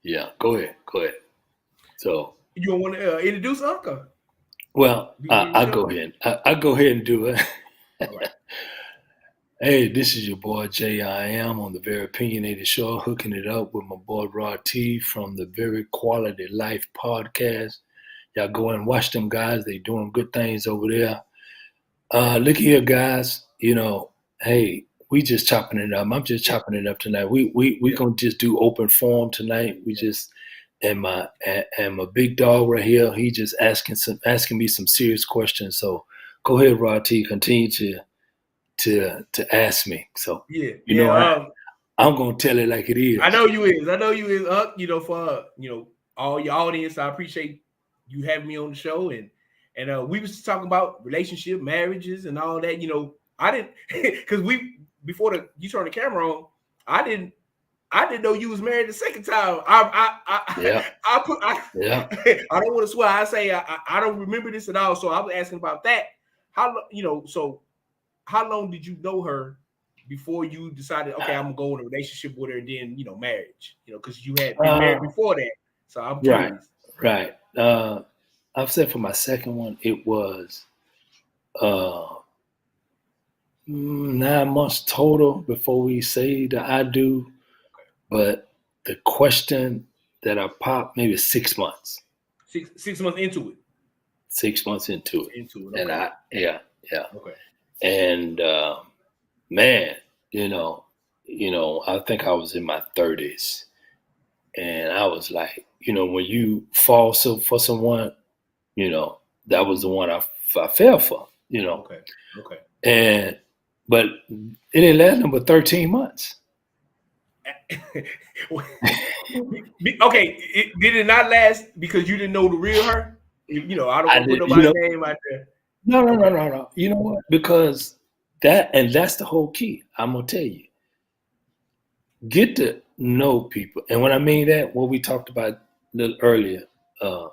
Yeah, go ahead. So, You don't want to introduce Uncle? well, Begin the I'll go show. ahead. I go ahead and do it. All right. Hey, this is your boy Jay. I am on the Very Opinionated Show, hooking it up with my boy Rod T from the Very Quality Life podcast. Y'all go and watch them guys. They doing good things over there. Look here, guys. Hey, we just chopping it up. I'm just chopping it up tonight. We Yeah. gonna just do open forum tonight. We Yeah. just and my big dog right here. He just asking me some serious questions. So go ahead, Rod T. Continue to ask me. So Yeah. you know Yeah. I'm gonna tell it like it I is. know you is. I know you is. For all your audience, I appreciate you having me on the show, and we was talking about relationship, marriages, and all that. I didn't because we before you turned the camera on, I didn't. I didn't know you was married the second time. Yeah, I put yeah. I don't want to swear. I say I don't remember this at all. So I was asking about that. So how long did you know her before you decided, okay, I'm gonna go in a relationship with her, and then marriage? Because you had been married Uh, before that. So I'm right, curious. right. I've said for my second one, it was uh 9 months total before we say the I do. But the question that I popped, maybe 6 months, 6 months into it. 6 months into it. Into it. And Okay. yeah. Okay. And man, I think I was in my 30s. And I was like, when you fall for someone, that was the one I fell for. Okay. Okay. And, but it didn't last number 13 months. Okay. Did it not last because you didn't know the real her? I don't I want to put did, nobody's name out there. Okay. no. You know what? Because that's the whole key. I'm gonna tell you, get to know people, and when I mean that, what we talked about a little earlier, uh,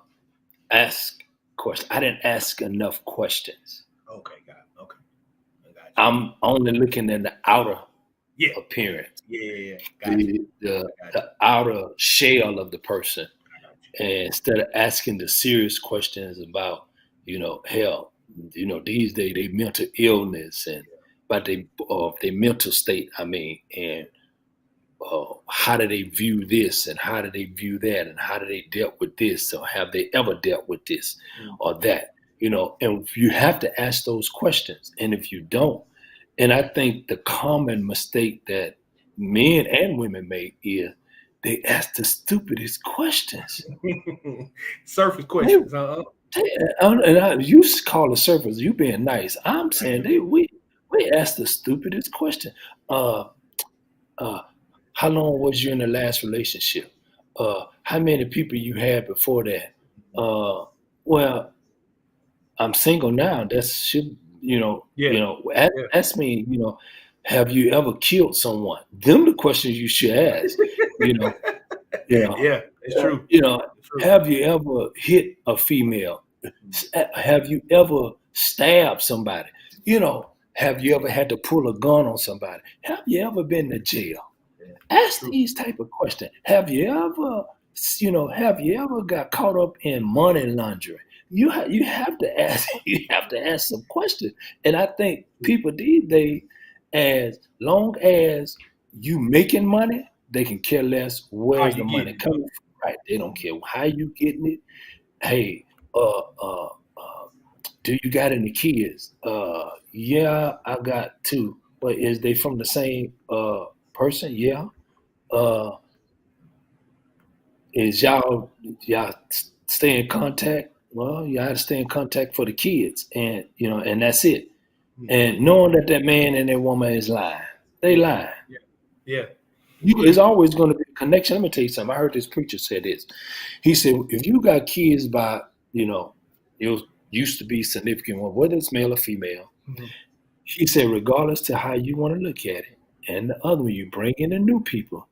ask questions. I didn't ask enough questions. Okay. Got it. Okay. I got you. I'm only looking at the outer Yeah. appearance, Yeah. Got you. the I got you. the outer shell of the person, I got you. and instead of asking the serious questions about, hell, these days they mental illness and about their mental state. I mean, and how do they view this and how do they view that and how do they dealt with this or have they ever dealt with this or that? And you have to ask those questions. And if you don't, and I think the common mistake that men and women make is they ask the stupidest questions. Surface They, questions. you call the surface, you being nice. I'm I saying am. we ask the stupidest question. Uh, uh, how long was you in the last relationship? How many people you had before that? Well, I'm single now. That should, Yeah. Yeah. ask me, have you ever killed someone? Them the questions you should ask. You know, you know, Yeah. It's true. you know, It's true. have you ever hit a female? Have you ever stabbed somebody? Have you ever had to pull a gun on somebody? Have you ever been to jail? Yeah. Ask True. these type of questions. Have you ever got caught up in money laundering? You have to ask you have to ask some questions. And I think people these days, as long as you making money, they can care less How where's you the money getting coming from. Right? They don't care how you getting it. Hey, uh, uh, do you got any kids? Yeah, I got two. But is they from the same person? Yeah. Uh, is y'all stay in contact? Well, you have to stay in contact for the kids, and that's it. it? And knowing that that man and that woman is lying, they Yeah. lying. Yeah. Yeah. There's always going to be a connection. Let me tell you something. I heard this preacher say this. He said, if you got kids by, it used to be significant one, whether it's male or female, Mhm. he said, regardless to how you want to look at it, and the other one, you bring in the new people,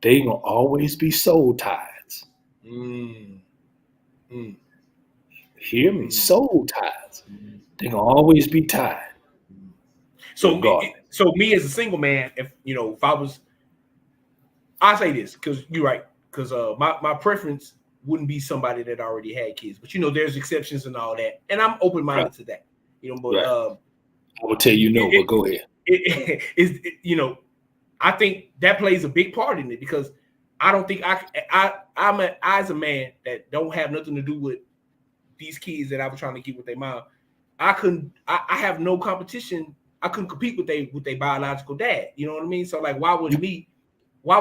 they gonna always be soul ties. Mm. Mm. Hear me, Mm. soul ties. Mm. They gonna always be tied, Mm. So, regardless. so me as a single man, if I was, I say this because you're right. because my preference wouldn't be somebody that already had kids, but there's exceptions and all that, and I'm open Right. minded to that. But Right. I would tell you no, but go ahead. I think that plays a big part in it, because I don't think I'm as a man that don't have nothing to do with these kids that I was trying to keep with their mom. I have no competition. I couldn't compete with their biological dad. You know what I mean? So like, why would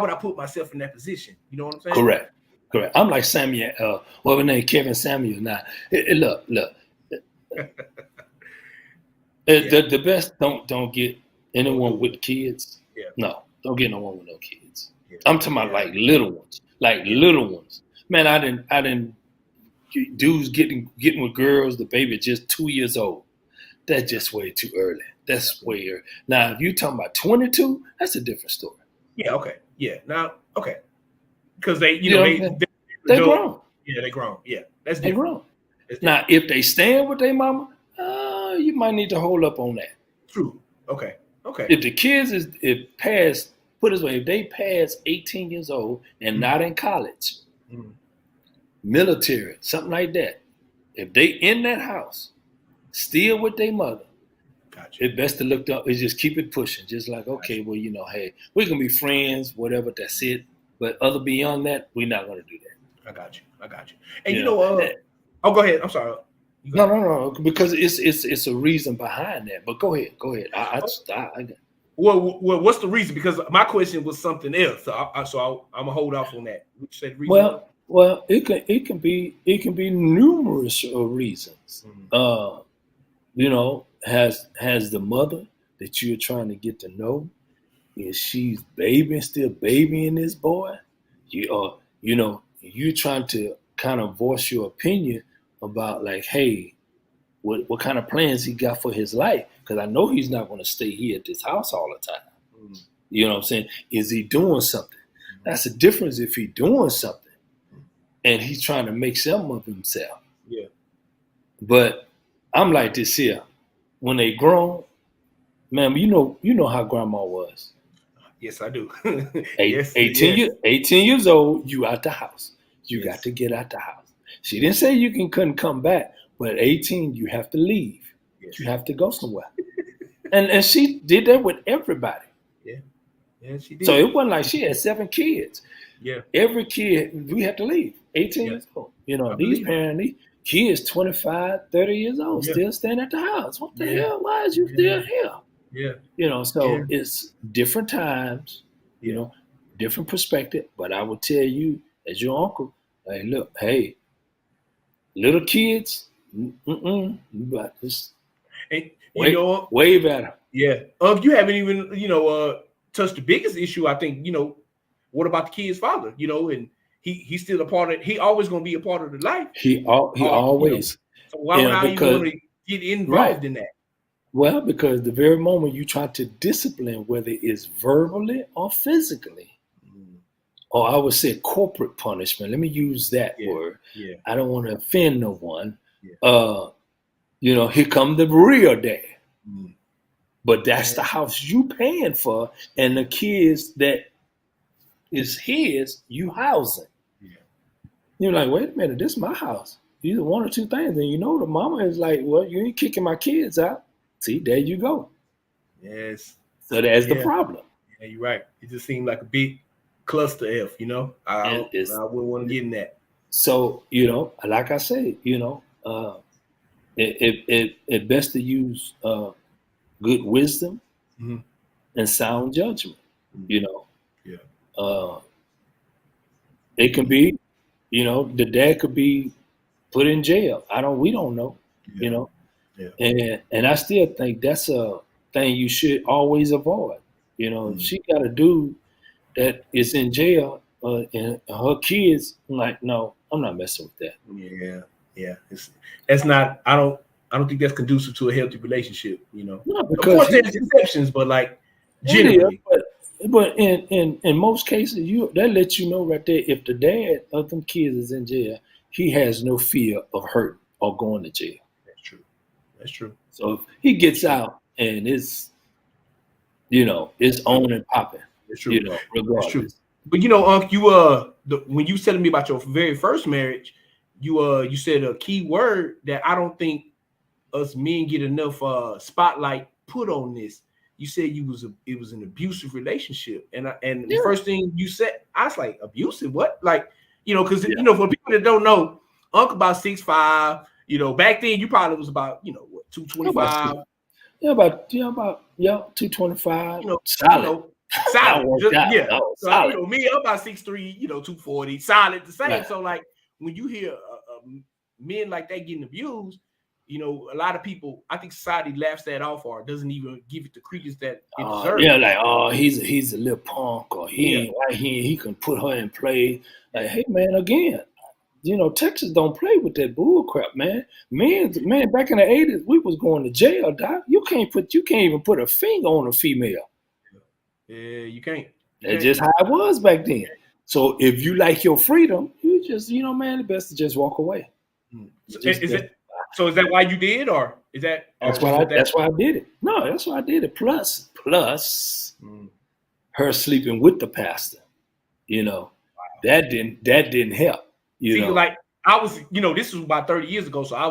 I put myself in that position? You know what I'm saying? Correct. Correct. I'm like Samuel, what was name? Kevin Samuel. Now, look. The best, don't get anyone with kids. Yeah. No, don't get no one with no kids. Yeah. I'm talking about like little ones. Little ones. Man, I didn't dudes getting with girls, the baby just 2 years old. That's just way too early. That's way early. Now, if you talking about 22, that's a different story. Yeah, okay. Yeah. Now, okay. Because they grown. Yeah, they grown. Yeah. That's different. They grown. Now, if they stand with their mama, you might need to hold up on that. True. Okay. If the kids put it this way, if they pass 18 years old and not in college, military, something like that, if they in that house, still with their mother, gotcha. It's best to look up is just keep it pushing. Just like, okay, well, hey, we can be friends, whatever, that's it. But other beyond that, we're not going to do that. I got you. And oh, go ahead. I'm sorry. No, because it's a reason behind that. But go ahead. Well, what's the reason? Because my question was something else, so I'm gonna hold off on that. Which said reason? Well, it can be numerous reasons. Has the mother that you're trying to get to know, is she's still babying this boy? You're trying to kind of voice your opinion about like, hey, what kind of plans he got for his life? Because I know he's not going to stay here at this house all the time. You know what I'm saying? Is he doing something? That's the difference if he's doing something and he's trying to make something of himself. Yeah. But I'm like this here. When they grown, man, you know how grandma was. Yes, I do. 18 years old, you out the house. You got to get out the house. She didn't say you couldn't come back, but at 18, you have to leave. Yes. You have to go somewhere. and she did that with everybody. Yeah, she did. So it wasn't like she had 7 kids. Yeah. Every kid, we had to leave. 18 years old. These parents, kids 25, 30 years old, still staying at the house. What the hell? Why is you still here? Yeah. It's different times, different perspective. But I would tell you, as your uncle, hey, look, hey, little kids, but just wave at them. Yeah. You haven't even, touched the biggest issue. I think, what about the kid's father? And he's still a part of. He always going to be a part of the life. He always. So why would I even want to get involved in that? Well, because the very moment you try to discipline, whether it's verbally or physically, or I would say corporate punishment. Let me use that word. Yeah. I don't want to offend no one. Here come the real dad. But that's the house you paying for, and the kids that is his, you housing. Yeah. You're like, wait a minute, this is my house. Either one or two things. And the mama is like, well, you ain't kicking my kids out. See, there you go. Yes. So that's the problem. Yeah, you're right. It just seemed like a big cluster F, I wouldn't want to get in that. So, like I say, it best to use good wisdom and sound judgment. It can be, the dad could be put in jail. We don't know, and I still think that's a thing you should always avoid. If she got a dude that is in jail and her kids, I'm like, no, I'm not messing with that. Yeah. That's not. I don't think that's conducive to a healthy relationship. No, of course there's exceptions, but like generally. But in most cases, that lets you know right there, if the dad of them kids is in jail, he has no fear of hurt or going to jail. That's true. So if he gets out and it's on and popping, that's true. Regardless. That's true. But Unc, when you telling me about your very first marriage, you said a key word that I don't think us men get enough spotlight put on this. You said it was an abusive relationship, and the Yeah, first thing you said, I was like, abusive? What? Like, because yeah. for people that don't know, Unc about 6'5". Back then you probably was about what, About 225. about 225. You know, you Solid. know, That solid. worked Just out. yeah. That was So solid. me, I'm about 6'3", 240, solid, the same. Right. So like when you hear men like that getting abused, a lot of people, I think society laughs that off or doesn't even give it the credence that it Yeah, deserves. like he's a little punk, or Yeah. he can put her in play. Like, Yeah. hey man, again, Texas don't play with that bull crap, man. Man, back in the '80s, we was going to jail, doc. You can't even put a finger on a female. Yeah, you can't. You That's can't. just how it was back then. So if you like your freedom, you just, man, the best to just walk away. So Just best. is that why you did, or is that, or was it that? That's why I did it. No, that's why I did it. Plus, Mm. her sleeping with the pastor. You know, that didn't help. You See, know, like I was, this was about 30 years ago, so I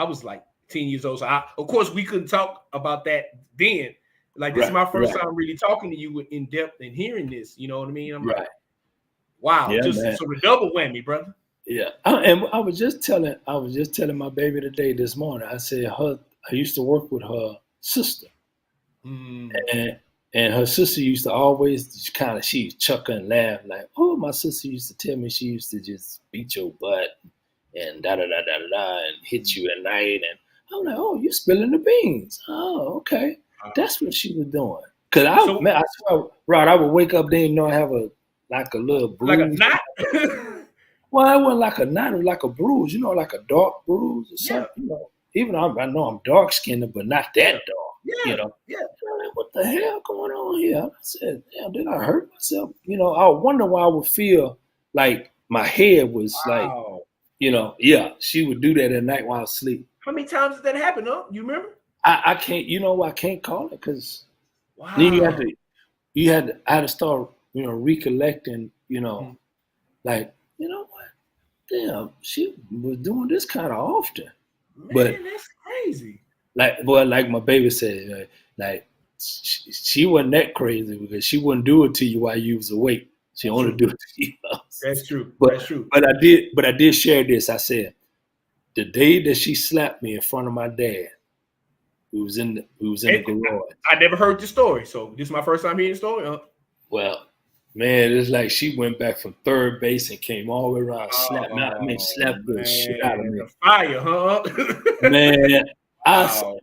was like 10 years old. So of course we couldn't talk about that then. Like this is right, my first right, time really talking to you in depth and hearing this. You know what I mean? I'm like, right. wow, Yeah, just man. so the double whammy, brother. Yeah, and I was just telling my baby today this morning. I said I used to work with her sister, Mm. and her sister used to always kind of she chuckle and laugh like, oh, my sister used to tell me she used to just beat your butt and da da da da da da and hit you at night, and I'm like, oh, you spilling the beans? Oh, okay, that's what she was doing. Cause So I swear, Rod, I would wake up, didn't know I have a little like a bruise. knot? Well, it wasn't like a knot, it was like a bruise, like a dark bruise or Yeah, something. Even though I know I'm dark skinned, but not that yeah, dark. yeah, yeah. I'm like, what the hell going on here? I said, damn, did I hurt myself? I wonder why I would feel like my head was like, Wow. yeah, she would do that at night while I sleep. How many times did that happen? Huh? You remember? I can't, I can't call it because then Wow. I had to start, recollecting, Mhm. like, what? Damn, she was doing this kind of often. But Man, that's crazy. like my baby said, like she wasn't that crazy because she wouldn't do it to you while you was awake. She That's only true. do it to you. That's true. But That's true. I did share this. I said the day that she slapped me in front of my dad, we was in the And garage. I never heard the story, so this is my first time hearing the story. Huh? Well, man, it's like she went back from third base and came all the way around, slapped me. I mean, Oh slapped the shit out of man, me. the fire, huh? Man, I Wow.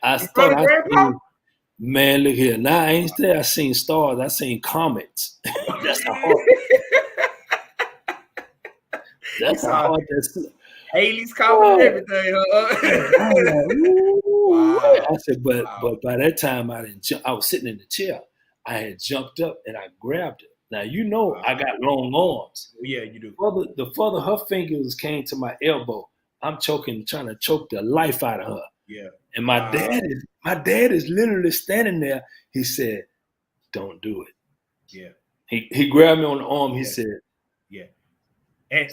I In front thought of I grandpa? seen. Man, look here. Now I ain't say I seen stars. I seen comets. that's how hard. You That's how saw hard that's. Haley's Comet and Oh, everything, I was huh? like, ooh. Wow. I said, Wow. but by that time I didn't. I was sitting in the chair. I had jumped up and I grabbed it. Now I Wow. got long arms. Yeah, you do. The further her fingers came to my elbow, I'm trying to choke the life out of her. Yeah. And Wow. my dad is literally standing there. He said, "Don't do it." Yeah. He grabbed me on the arm. He Yeah. said, Yeah. And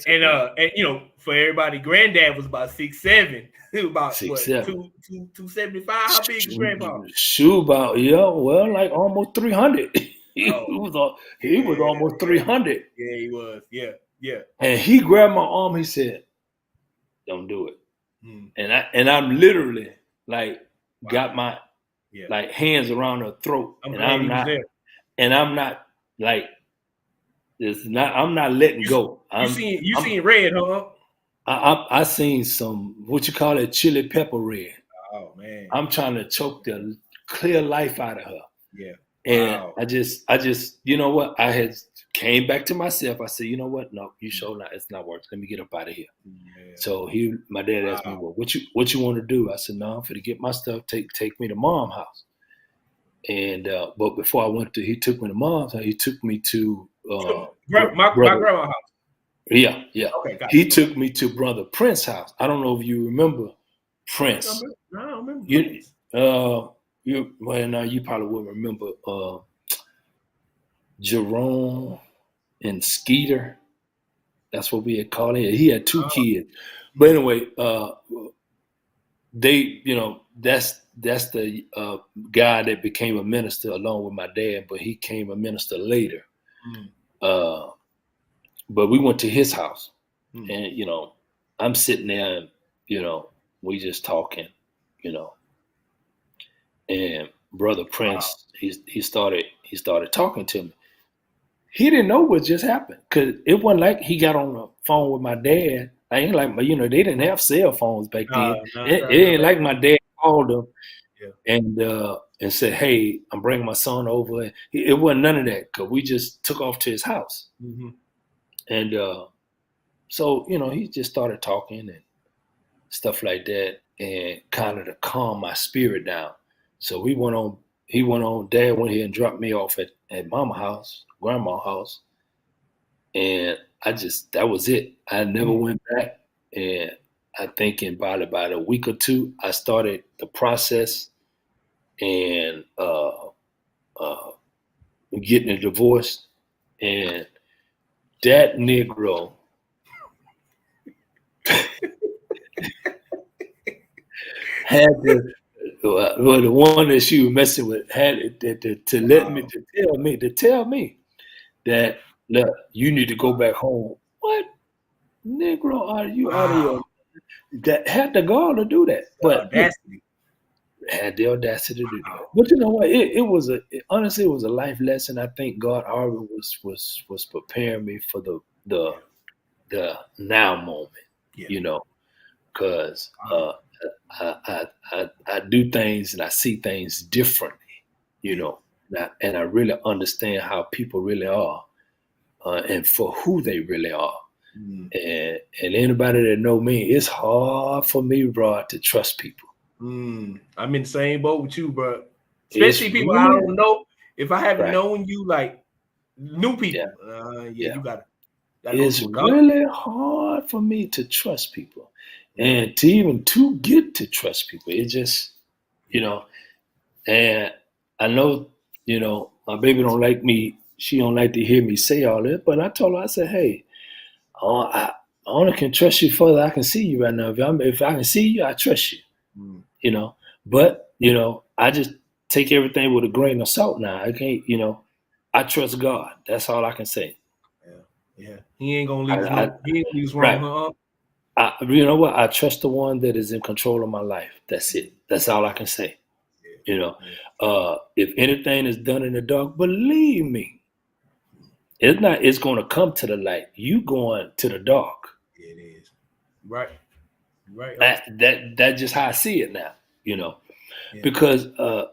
for everybody, granddad was about 6'7". He was about six, what, seven. 275? How big is grandpa? Shoe about, yeah, well, like almost 300. Oh, He yeah, was almost 300. yeah, he was. Yeah, yeah. And he grabbed my arm. He said, "Don't do it." Mm, I'm literally like got wow. my Yeah. like hands around her throat, I'm glad he was there. and I'm not like I'm not letting You go. you I'm seen red, huh? I seen some what you call it chili pepper red. Oh man. I'm trying to choke the clear life out of her. Yeah. And Wow. I just, I had came back to myself. I said, you know what? No, you sure not. It's not working. Let me get up out of here. Yeah. So my dad asked me, Wow. well, what you want to do? I said, no, I'm to get my stuff. Take me to mom's house. And but before I went he took me to mom's house. He took me to My brother. grandma house. Yeah, yeah. Okay, got He you. Okay. took me to brother Prince's house. I don't know if you remember I think I Prince. remember. No, I don't remember You Prince. you well, no, you probably will remember Jerome. and Skeeter. That's what we had called him. He had two Oh, kids. But yeah. anyway, they, that's the guy that became a minister along with my dad, but he came a minister later. Mm, Uh, but we went to his house, mm. and I'm sitting there, and we just talking, you know, and Brother Wow. Prince, he started talking to me. He didn't know what just happened because it wasn't like he got on the phone with my dad. I ain't like they didn't have cell phones back Nah, then. nah, It nah, nah, ain't back like my dad called him then. and said, "Hey, I'm bringing my son over." It wasn't none of that because we just took off to his house, Yeah. Mm-hmm. and so he just started talking and stuff like that, and kind of to calm my spirit down. So we went on. He went on. Dad went here and dropped me off at Mama house, Grandma house, and that was it. I never Mm. went back, and I think in about a week or two, I started the process and uh, getting a divorce, and that Negro had the one that she was messing with had to let me Wow. to tell me that look, you need to go back home. What Negro are you out of Wow. your that had the gall to do that? The But audacity. had the audacity to do it. Wow. But you know what? Honestly, it was a life lesson. I think God already was preparing me for the Yeah. the now moment. Yeah. You know, because Wow. I do things and I see things differently. You Yeah. know, and I really understand how people really are, and for who they really are. Mm. And anybody that know me, it's hard for me, bro, to trust people. Mm. I'm in the same boat with you, bro. It's Especially people I really don't know. If I haven't right. known you, like new Yeah, people, yeah, yeah. you gotta go It's through a God. really hard for me to trust people, Yeah. and to even to get to trust people. It just, you Yeah. know, and I know, my baby don't like me. She don't like to hear me say all that. But I told her, I said, hey, I only can trust you further I can see you right now. If I can see you, I trust you. Mm. You know, but I just take everything with a grain of salt now. I can't, I trust God. That's all I can say. Yeah. Yeah. He ain't gonna leave us I no. He ain't gonna leave us wrong, right. huh? You know what? I trust the one that is in control of my life. That's it. That's all I can say. Yeah. Yeah. If anything is done in the dark, believe me, it's not. It's going to come to the light. You going to the dark. Yeah, it is. Right. Right. That's just how I see it now. Yeah. Because I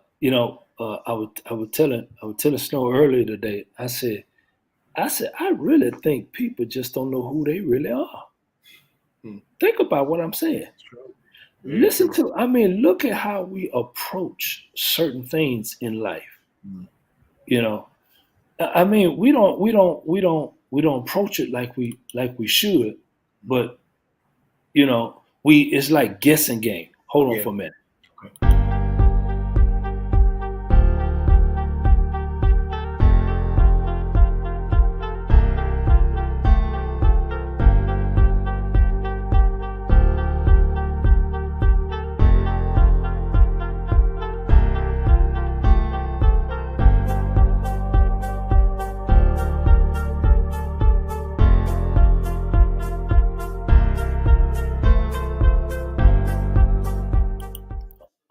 was telling Snow earlier today. I said I really think people just don't know who they really are. Mm. Think about what I'm saying. True. Very Listen true. to, I mean, look at how we approach certain things in life. Mm. You know, I mean, we don't approach it like we should, Mm. but it's like guessing game. Hold on Yeah. for a minute. Okay.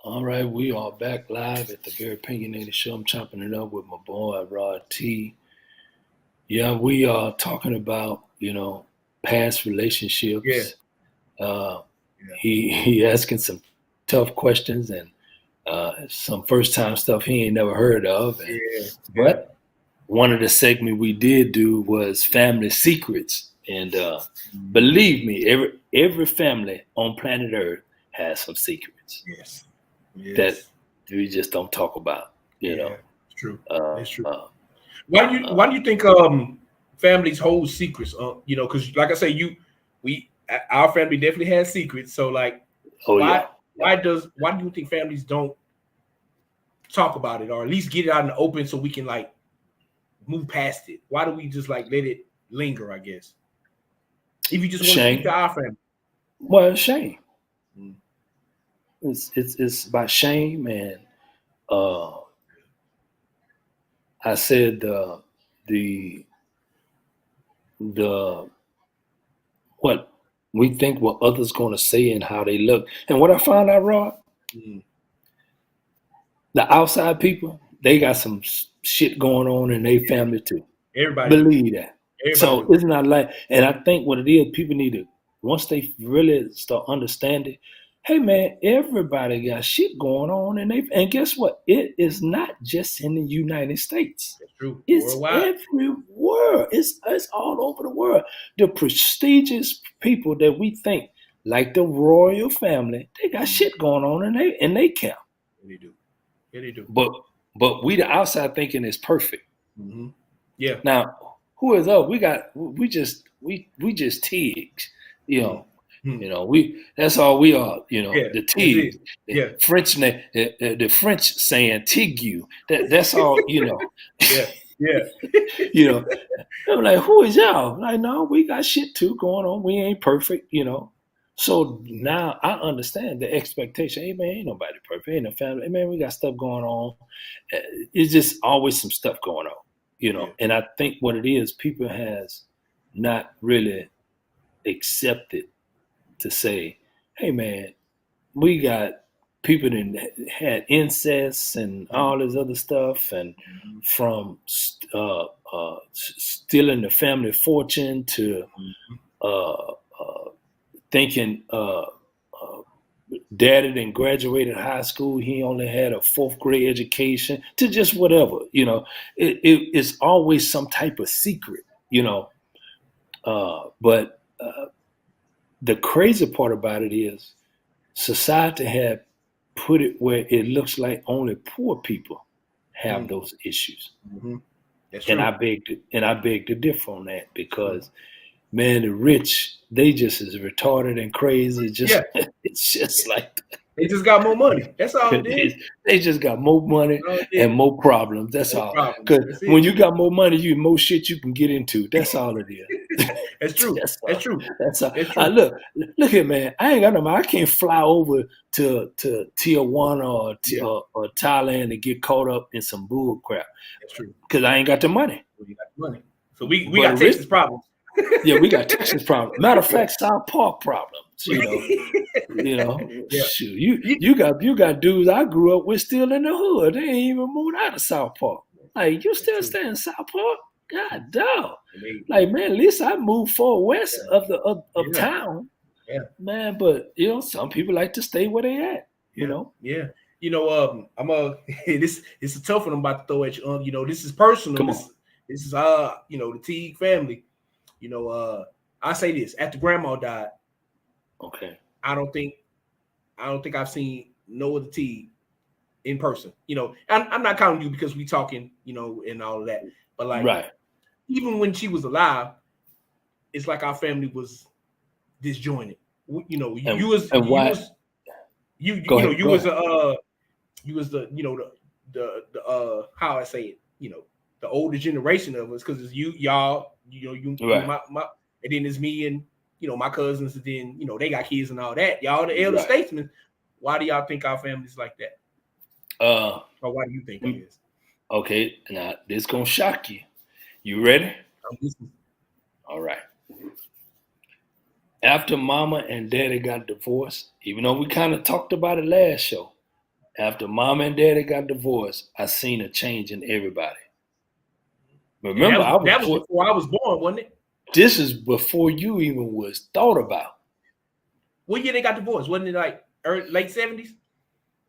All right, we are back live at the Very Opinionated Show. I'm chopping it up with my boy Rod T. Yeah, we are talking about past Yeah. relationships. Uh, Yeah. he asking some tough questions and some first time stuff he ain't never heard of. Yeah. Yeah. But one of the segment we did do was family secrets, and Mm. believe me, every family on planet Earth has some secrets Yes. that Yes. we just don't talk about. You know, Yeah. It's true. uh, It's true. uh, Why do you think families hold secrets? Because like I say, our family definitely has secrets. So like, oh yeah, why yeah. why do you think families don't talk about it or at least get it out in the open so we can like move past it? Why do we just like let it? linger, I guess. If you just want to speak to Shame. our family. Well, shame. Mm, It's about shame, and uh, I said the the what we think what others going to say and how they look. And what I found out, Rod, mm. the outside people, they got some shit going on in their family too. Everybody do. Believe that. Everybody So do. it's not like, and I think what it is, people need to, once they really start understanding, hey man, everybody got shit going on, and guess what? It is not just in the United States. That's true. It's Worldwide. everywhere. It's all over the world. The prestigious people that we think, like the royal family, they got Mm. shit going on in they camp. Yeah, they do. Yeah, they do. But we the outside thinking is perfect. Mm-hmm. Yeah. Now, who is us? We just tigs, you Mm. know. Mm. We that's all we are, Yeah. the That's it. tigs. The Yeah. French the French saying tigu. That's all. Yeah. Yeah. You know, I'm like, who is y'all? Like, no, we got shit too going on. We ain't perfect. So now I understand the expectation. Hey man, ain't nobody perfect. Ain't no family. Hey man, we got stuff going on. Uh, It's just always some stuff going on. Yeah. And I think what it is, people has not really accepted to say, hey man, we got people that had incest and Mm. all this other stuff, and Mhm. from stealing the family fortune to Mhm. uh, uh, thinking daddy didn't graduated high school, he only had a fourth grade education, to just whatever. It's always some type of secret. But the crazy part about it is society had put it where it looks like only poor people have Mm. those issues. Mhm. That's And I true. beg to differ on that, That's true. because man, the rich, they just as retarded and crazy. Yeah. Just it's just like They just got more money. That's all it is. they just got more money That's all it is. and more problems. That's No all. problems. Because That's when it. you got more money, you more shit you can get into. That's all it is. That's true. That's That's all. true. That's all. That's true. Look here, man. I ain't got no money. I can't fly over to Tijuana Yeah. or Thailand and get caught up in some bull crap That's true. because I ain't got the money. We got the money. So we But got a rich, Texas problems. yeah, we got Texas problems. Matter of Yeah. fact, South Park problems. Yeah. Shoot, You- you got dudes I grew up with still in the hood. They ain't even moved out of South Park. Like, you That's still true. stay in South Park? God damn. And they, Like, man, at least I moved far west yeah. of Yeah. town. Yeah. Man, but some people like to stay where they at. You Yeah. know. Yeah. I'm this it's a tough one I'm about to throw at you. This is personal. Come This on. this is the Teague family. I say this after grandma died, Okay. I don't think I've seen no other Teague in person. I'm not counting you because we talking, and all of that. But like Right. even when she was alive, it's like our family was disjointed. And why? Go ahead. You Go was ahead. you was the the how I say it, the older generation of us, because it's y'all, you Right. my and then it's me and my cousins, and then they got kids and all that. Y'all the elder Right. statesmen. Why do y'all think our family's like that? Uh. Or why do you think it is? Okay. Now this gonna shock you. You ready? I'm listening. All right. After mama and daddy got divorced, even though we kind of talked about it last show, after mama and daddy got divorced, I seen a change in everybody. And Remember, that was before I was born, wasn't it? this is before you even was thought about. What year they got divorced? Wasn't it like late 70s?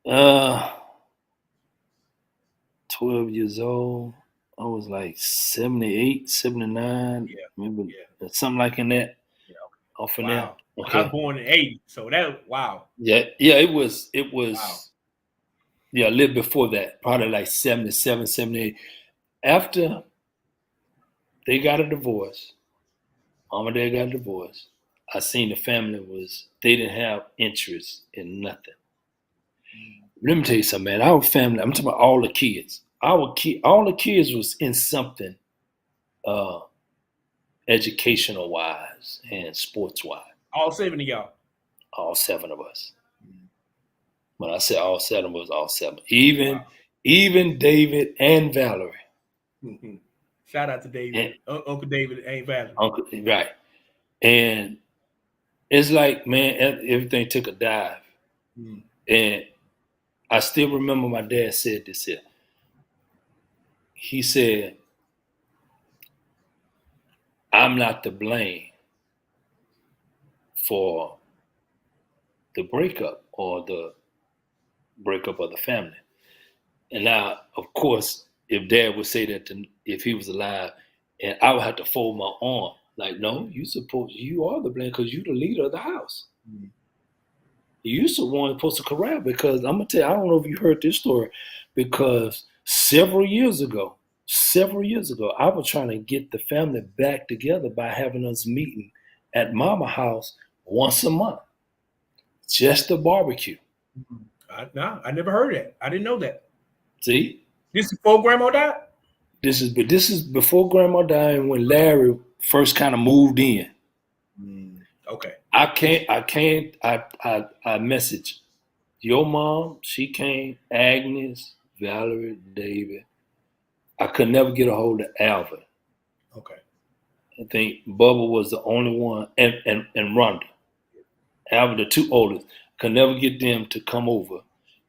Uh, 12 years old. I was like 78, 79, Yeah, maybe yeah, something like in that, yeah. off in there. Wow. I was Okay. born in 80, so that wow. Yeah, yeah, it Wow. was, yeah, a little before that, probably like 77, 78. After they got a divorce, mom and dad got a divorce, I seen the family they didn't have interest in nothing. Let me tell you something, man. Our family, I'm talking about all the kids. All the kids was in something uh educational wise and sports wise. All 7 of y'all. All 7 of us. Mm. When I say all 7 of us, all 7. Wow. Even David and Valerie. Mm-hmm. Shout out to And David, Uncle David ain't Valerie. Uncle, right. And it's like, man, everything took a dive. Mm. And I still remember my dad said this here. He said, I'm not to blame for the breakup or the breakup of the family. And now, of course, if dad would say that if he was alive, and I would have to fold my arm, like, no, you are the blame because you're the leader of the house. Mm. You the one supposed to corral because I'm gonna tell you, I don't know if you heard this story, because several years ago, I was trying to get the family back together by having us meeting at mama house once a month, just to barbecue. Nah, I never heard that. I didn't know that. See, This is before Grandma died? this is before grandma died and when Larry first kind of moved in. Mm. Okay. I messaged your mom, she came, Agnes, Valerie, David. I could never get a hold of Alvin. Okay. I think Bubba was the only one, and Rhonda. Alvin, the 2 oldest, could never get them to come over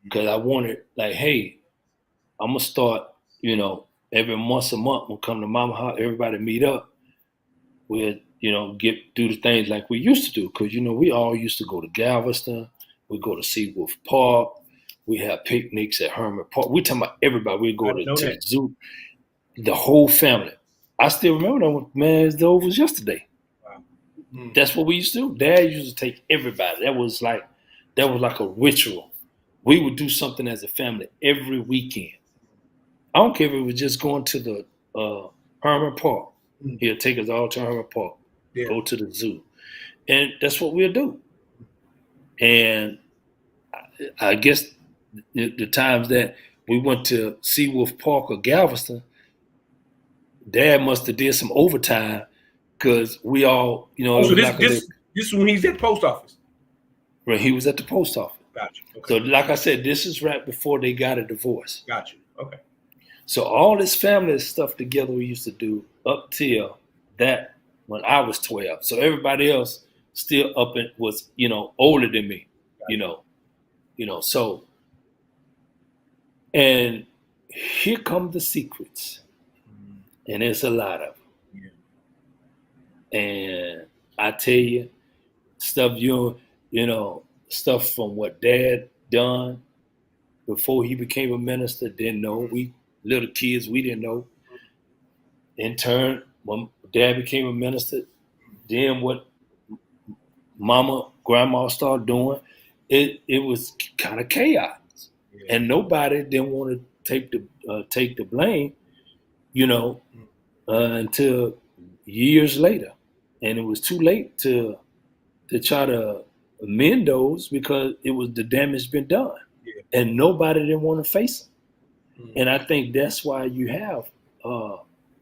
because I wanted, like, hey, I'm gonna start, every once a month we'll come to mama house, everybody meet up. We'll, do the things like we used to do because we all used to go to Galveston, we go to Seawolf Park, we have picnics at Hermit Park. We talking about everybody. We I go didn't know to that. the zoo, the whole family. I still remember that, man. It was yesterday. Wow. Mm. That's what we used to do. Dad used to take everybody. That was like a ritual. We would do something as a family every weekend. I don't care if it was just going to the Herman Park. Mm. He'll take us all to Herman Park, Yeah. go to the zoo, and that's what we'll do. And I guess the times that we went to Seawolf Park or Galveston, Dad must have did some overtime because we all, Oh, it so was this like a little. this this is when he's at the post office. When he was at the post office. Gotcha. Okay. So, like I said, this is right before they got a divorce. Gotcha. Okay. So all this family stuff together we used to do up till that when I was 12. So everybody else still up and was, older than me, you Gotcha. know, so and here come the secrets. Mm. And it's a lot of Yeah. them. And I tell you, stuff stuff from what dad done before he became a minister, didn't know. We little kids, we didn't know. In turn, when dad became a minister, then what mama, grandma started doing, it was kind of chaos. Yeah. And nobody didn't want to take the blame, you know, Mm. until years later. And it was too late to try to amend those because it was the damage been done. Yeah. And nobody didn't want to face it. Mm. And I think that's why you have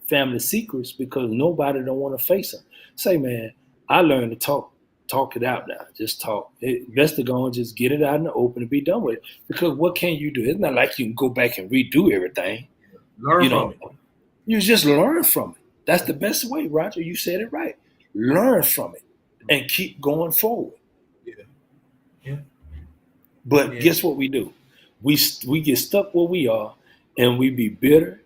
family secrets because nobody don't want to face them. Say, man, I learned to talk it out now. Just talk. Best to go and just get it out in the open and be done with it. Because what can you do? It's not like you can go back and redo everything. Learn You from know, it. you just learn from it. That's the best way, Roger. You said it right. Learn from it and keep going forward. Yeah. Yeah. But Yeah. guess what we do? We get stuck where we are, and we be bitter.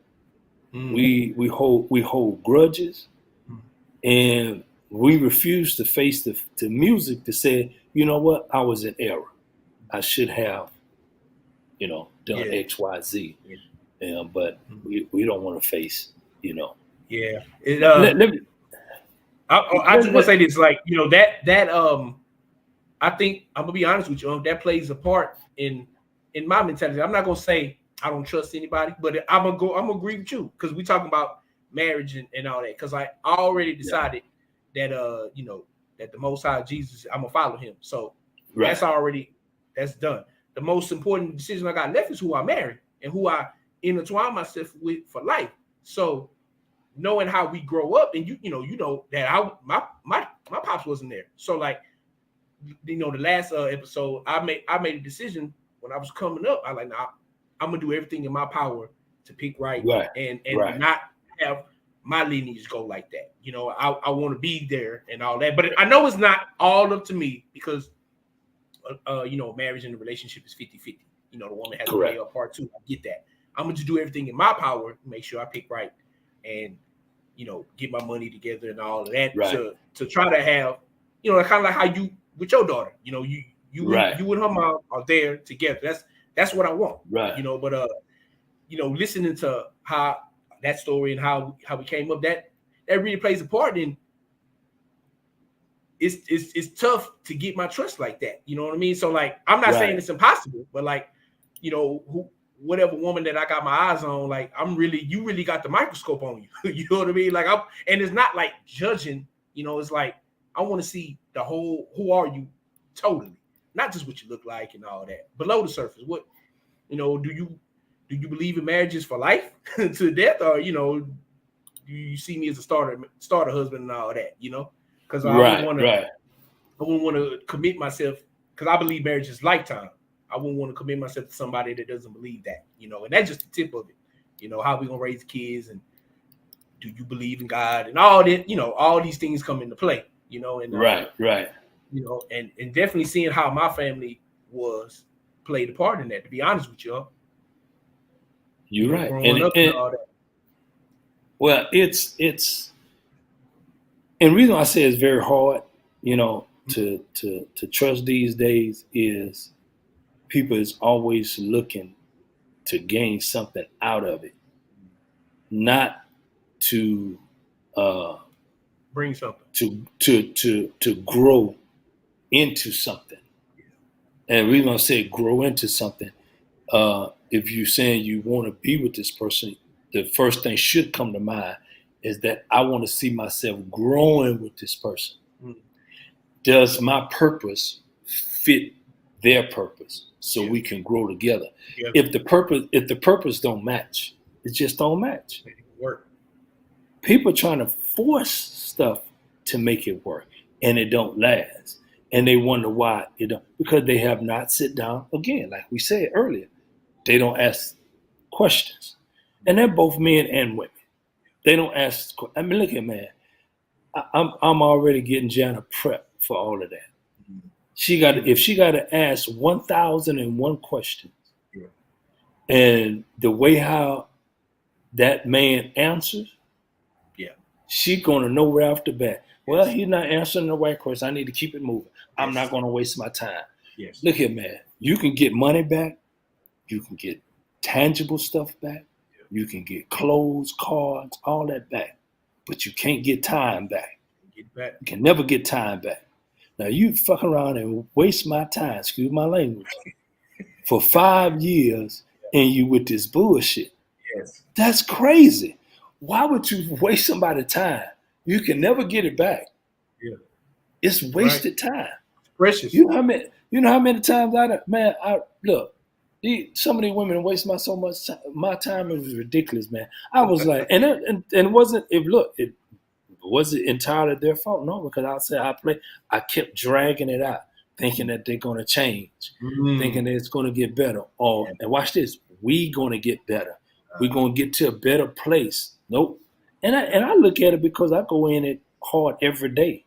Mm. We hold grudges, Mm. and we refuse to face the music to say, you know what, I was in error. I should have, done Yeah. X, Y, Z. Yeah. But Mm. we don't want to face, you know. Yeah. It Let me I just let, want to let, say this, like, that I think I'm gonna be honest with you, that plays a part in my mentality. I'm not gonna say I don't trust anybody, but I'm gonna agree with you because we talking about marriage and all that. Because I already yeah, decided that that the Most High Jesus, I'm gonna follow him. So right, that's done. The most important decision I got left is who I marry and who I intertwine myself with for life. So knowing how we grow up, and you know that my pops wasn't there. So like, the last episode, I made a decision when I was coming up. I like, nah, I'm gonna do everything in my power to pick right, Right. and Right. not have my lineage go like that. I want to be there and all that, but I know it's not all up to me because marriage and the relationship is 50-50. The woman has to play Correct. her part too. I get that. I'm gonna just do everything in my power to make sure I pick right, and get my money together and all of that Right. to try to have, kind of like how you with your daughter. Right. You and her mom are there together. That's what I want. Right. But listening to how that story and how we came up, that really plays a part in. It's tough to get my trust like that. You know what I mean? So like, I'm not saying Right. it's impossible, but like, whatever woman that I got my eyes on, like, you really got the microscope on you. You know what I mean? Like, and it's not like judging. It's like, I want to see the whole. Who are you? Totally, not just what you look like and all that. Below the surface, what do you believe in marriages for life to death, or do you see me as a starter husband and all that? Because Right. Right. I wouldn't want to commit myself, because I believe marriage is lifetime. I wouldn't want to commit myself to somebody that doesn't believe that, and that's just the tip of it. How we gonna raise kids, and do you believe in God, and all that, all these things come into play, and Right. Right. and definitely seeing how my family was played a part in that, to be honest with you, You're right. growing up and all that. Well, and the reason I say it's very hard, to trust these days is people is always looking to gain something out of it, not to Bring something. to grow into something. And the reason I say grow into something, if you're saying you want to be with this person, the first thing should come to mind is that I want to see myself growing with this person. Mm. Does my purpose fit their purpose so Yeah. we can grow together? Yeah. If the purpose don't match, it just don't match. Make it work. People trying to force stuff to make it work, and it don't last. And they wonder why it don't, because they have not sit down again, like we said earlier. They don't ask questions, and they're both men and women. They don't ask. I mean, look at, man. I'm already getting Jana prep for all of that. If she got to ask 1,001 questions, Yeah. and the way how that man answers, Yeah. she gonna know right off the bat. Well, he's not answering the right question. I need to keep it moving. I'm not gonna waste my time. Yes. Look here, man. You can get money back. You can get tangible stuff back. You can get clothes, cards, all that back. But you can't get time back. Get back. You can never get time back. Now you fuck around and waste my time, excuse my language, for 5 years, and you with this bullshit. Yes. That's crazy. Why would you waste somebody's time? You can never get it back. Yeah. It's wasted time. It's precious. You know how many times I look. Some of these women waste so much time. My time is ridiculous, man. I was like, and it wasn't. It wasn't entirely their fault, no, because I kept dragging it out, thinking that they're gonna change, thinking that it's gonna get better. And watch this, we gonna get better. We're gonna get to a better place. Nope. And I look at it because I go in it hard every day.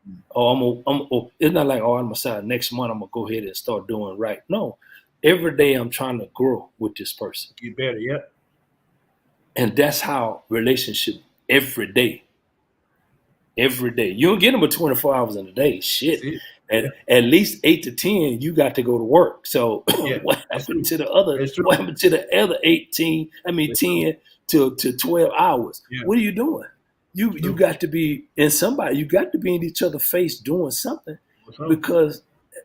It's not like, I'm gonna say next month I'm gonna go ahead and start doing right. No, every day I'm trying to grow with this person. Get better, yeah. And that's how relationship every day. Every day. You don't get them but 24 hours in a day. Shit. At least 8 to 10, you got to go to work. So what happened to the other? What happened to the other 10 to 12 hours? Yeah. What are you doing? You got to be in somebody. You got to be in each other's face doing something, because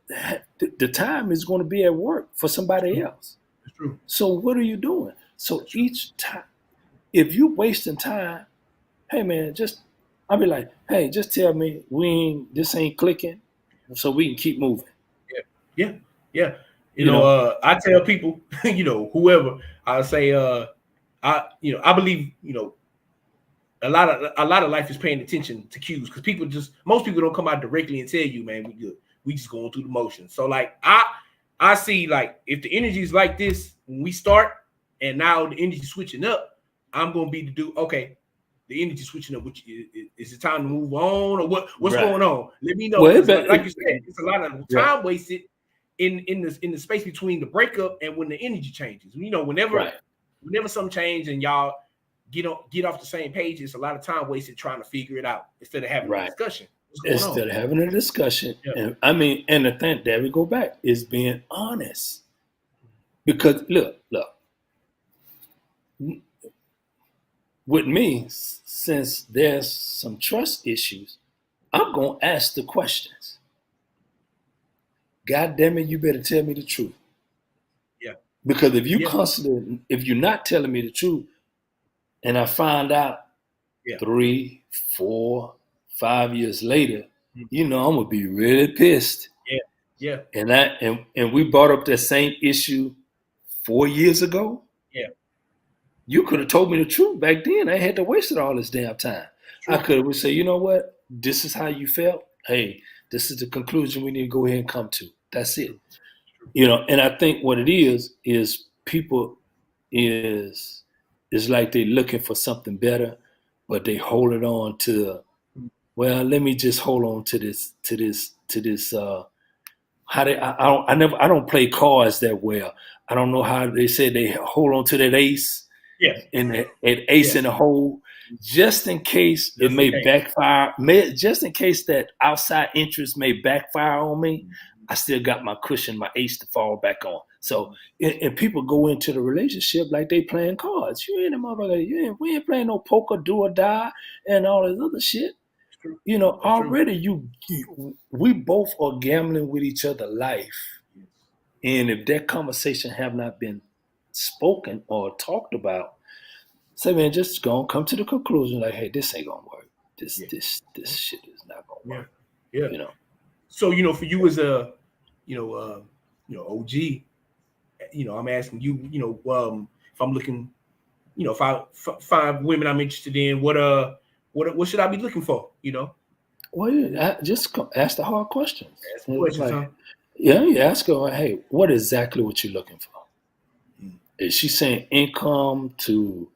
the time is going to be at work for somebody else. That's true. So what are you doing? So each time, if you wasting time, hey man, I'll be like, hey, just tell me this ain't clicking, so we can keep moving. Yeah. I tell people, whoever, I say, I believe, a lot of life is paying attention to cues because most people don't come out directly and tell you, man, we good. We just going through the motions. So like I see like if the energy is like this when we start and now the energy switching up, I'm gonna be the dude. Okay, the energy switching up. Which is it time to move on or what's Right. going on? Let me know Well, because like you said, it's a lot of right, time wasted in the space between the breakup and when the energy changes. Whenever right. something changes and y'all get off the same page, it's a lot of time wasted trying to figure it out instead of having a Right. discussion. What's going on? Instead of having a discussion, Yeah. and I mean, and the thing that we go back is being honest. Because look, with me, since there's some trust issues, I'm gonna ask the questions. God damn it, you better tell me the truth. Yeah. Because Yeah. if you're not telling me the truth, and I find out Yeah. 3, 4, 5 years later, Mm. I'm gonna be really pissed. Yeah. Yeah. And we brought up that same issue 4 years ago. Yeah. You could have told me the truth back then. I had to waste all this damn time. I True. could have said, you know what? This is how you felt. Hey, this is the conclusion we need to go ahead and come to. That's it. True. True. And I think what it is people is like they looking for something better, but they holding on to, well, let me just hold on to this how they I don't play cards that well. I don't know how they say they hold on to that ace Yeah. and that ace Yeah. in the hole, just in case it Just in may case. backfire. Just in case that outside interest may backfire on me, I still got my cushion, my ace to fall back on. So, and people go into the relationship like they playing cards. You ain't a motherfucker. We ain't playing no poker, do or die, and all this other shit. That's true. That's true. Already we both are gambling with each other life. And if that conversation have not been spoken or talked about, say, man, just go come to the conclusion like, hey, this ain't gonna work. This Yeah. this shit is not gonna Yeah. work. Yeah. You know. So for you as a OG, I'm asking you, if I'm looking, if I find women I'm interested in, what should I be looking for? Well, just ask the hard questions. Ask questions, Like, huh? yeah, you ask her, hey, what exactly what you looking for? Mm. Is she saying income to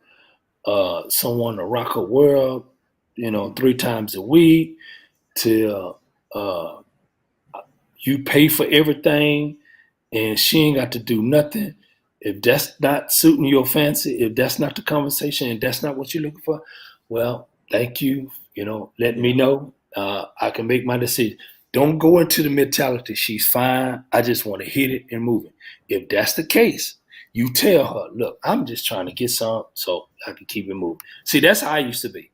someone to rock her world, 3 times a week, to you pay for everything and she ain't got to do nothing? If that's not suiting your fancy, if that's not the conversation and that's not what you're looking for, well, thank you. Let me know. I can make my decision. Don't go into the mentality, she's fine, I just want to hit it and move it. If that's the case, you tell her, look, I'm just trying to get some so I can keep it moving. See, that's how I used to be.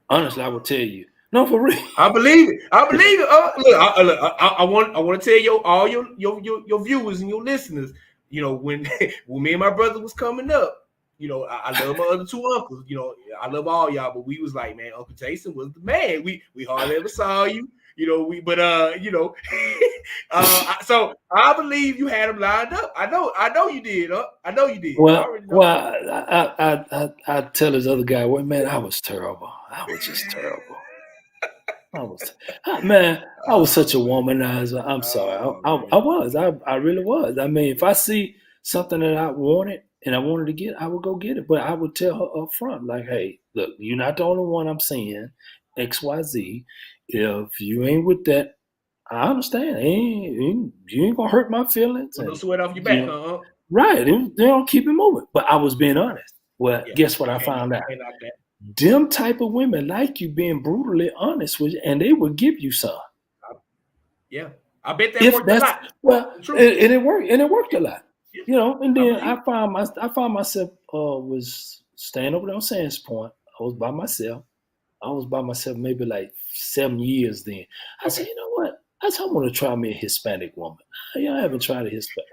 Honestly, I will tell you. No, for real. I believe it. I believe it. I want to tell all your viewers and your listeners. When when me and my brother was coming up, I love my other two uncles. I love all y'all, but we was like, man, Uncle Jason was the man. We hardly ever saw you. So I believe you had him lined up. I know you did. I know you did. I Well, already know. well, I tell this other guy, well, man, I was terrible. I was just terrible. I was, man, I was such a womanizer. I'm sorry. Oh I man. was. I really was. I mean, if I see something that I wanted and I wanted to get, I would go get it. But I would tell her up front, like, hey, look, you're not the only one I'm seeing, XYZ. If you ain't with that, I understand. You ain't gonna hurt my feelings. Well, no And, sweat off your you back, know, huh? right. They don't keep it moving. But I was being honest. Well, Yeah. guess what You I can't found out? knock that. Them type of women like you being brutally honest with you, and they will give you some. Yeah. I bet that If worked a that's lot. well, True. and it worked a lot, Yeah. And I then believe. I found myself was staying over there on Sands Point. I was by myself. I was by myself maybe like 7 years. Then I said, Okay. you know what? I want to try me a Hispanic woman. I haven't tried a Hispanic.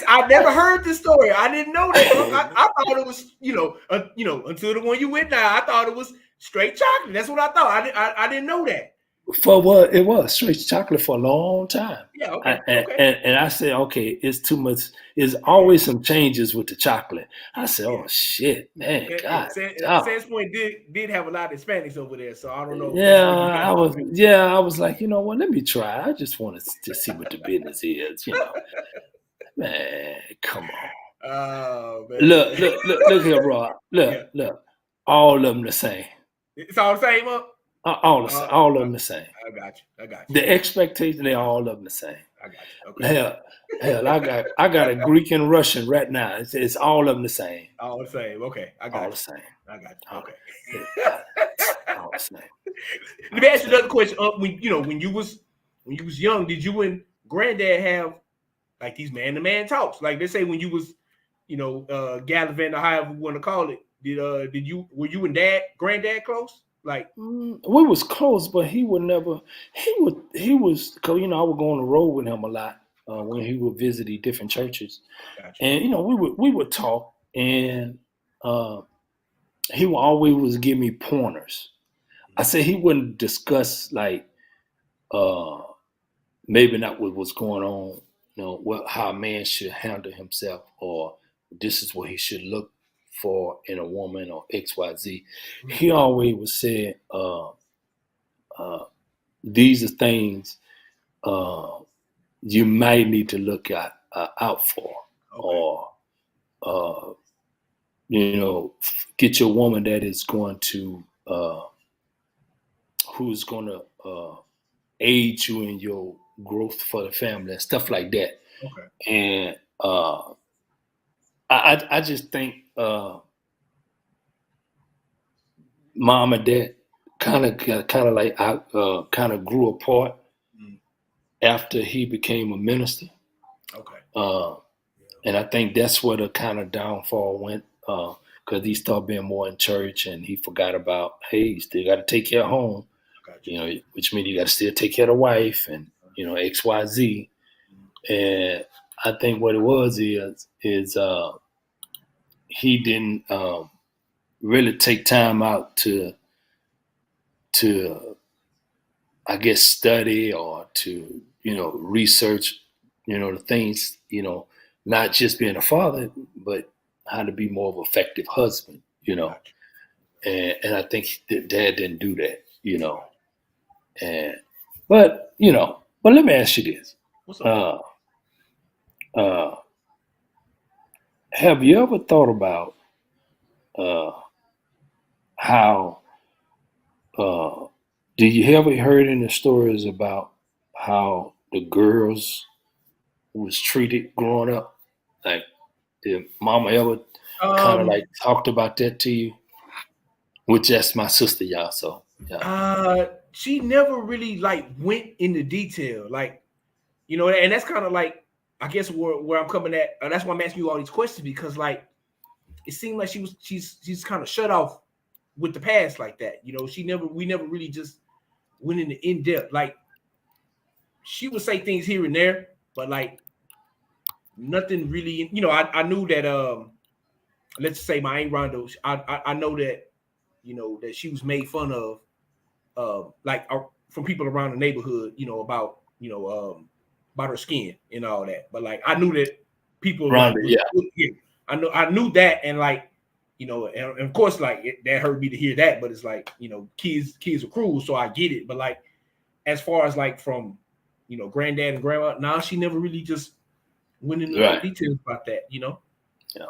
I never heard this story. I didn't know that. I thought it was, until the one you with now. I thought it was straight chocolate. That's what I thought. I didn't know that. For what it was, straight chocolate for a long time. Yeah, I, okay, and, okay. and I said, okay, it's too much. There's always some changes with the chocolate. I said, Yeah. oh shit, man, Yeah, God, dog. Sands Point did have a lot of Hispanics over there, so I don't know Yeah, which one you got. I was like, you know what? Let me try. I just want to see what the business is. Man, come on. Oh man. Look here, bro. Yeah, Look. All of them the same. it's all the same up. All the Uh, same. All of I, them the same. I got you. I got The expectation, they all of them the same. you. I got you. Okay. Hell, I got a Greek and Russian right now. It's all of them the same. All the same. Okay, I All got the you. same. I got you. All, Okay. uh, all the same. Let me All the ask you same. another question. When you was young, did you and granddad have like these man to man talks? Like they say when you was, gallivanting or however you want to call it. Did you were you and granddad close? Like, We was close, but he would never. He was because I would go on the road with him a lot when okay, he would visit the different churches, got and we would talk, and uh, he would always was give me pointers. I said he wouldn't discuss like uh, maybe not what was going on, what how a man should handle himself, or this is what he should look for in a woman or X Y Z. you. He always would say. Uh, these are things uh, you might need to look out for, Okay, or uh, get your woman that is going to who's going to aid you in your growth for the family and stuff like that. okay, And I just think mom and dad kind of like I kind of grew apart mm, after he became a minister. okay, Uh, And I think that's where the kind of downfall went because he started being more in church and he forgot about, hey, you still got to take care of home, I got you. which means you got to still take care of the wife and, X, Y, Z. Mm, And I think what it was is he didn't really take time out to I guess study or to research the things not just being a father but how to be more of an effective husband got you. and I think that dad didn't do that Got you. and but let me ask you this What's up? uh uh have you ever thought about uh how uh do you ever heard any stories about how the girls was treated growing up? Like, did mama ever kind of Um, like talked about that to you? Which that's my sister, y'all. So yeah, she never really like went into detail, like and that's kind of like I guess where I'm coming at. That's why I'm asking you all these questions because like it seemed like she's kind of shut off with the past like that. We never really just went into in depth. Like she would say things here and there, but like nothing really. I knew that let's say my Aunt Rondo. I know that that she was made fun of like from people around the neighborhood, about her skin and all that. But like I knew that people like Rhonda, was yeah, yeah, I knew that and like and of course like that hurt me to hear that, but it's like kids are cruel, so I get it. But like as far as like from granddad and grandma, now she never really just went into no right. details about that. Yeah,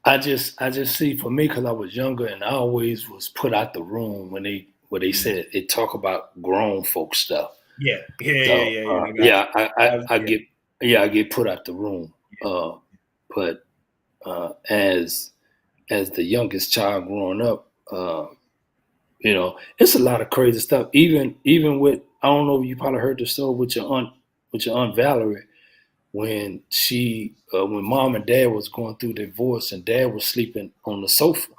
I just see for me because I was younger and I always was put out the room when they Mm. said they talk about grown folk stuff. Yeah, yeah, yeah, So yeah, yeah. I got you. I Yeah, get put out the room. yeah. But as the youngest child growing up, it's a lot of crazy stuff. Even with I don't know if you probably heard the story with your aunt Valerie when mom and dad was going through divorce and dad was sleeping on the sofa.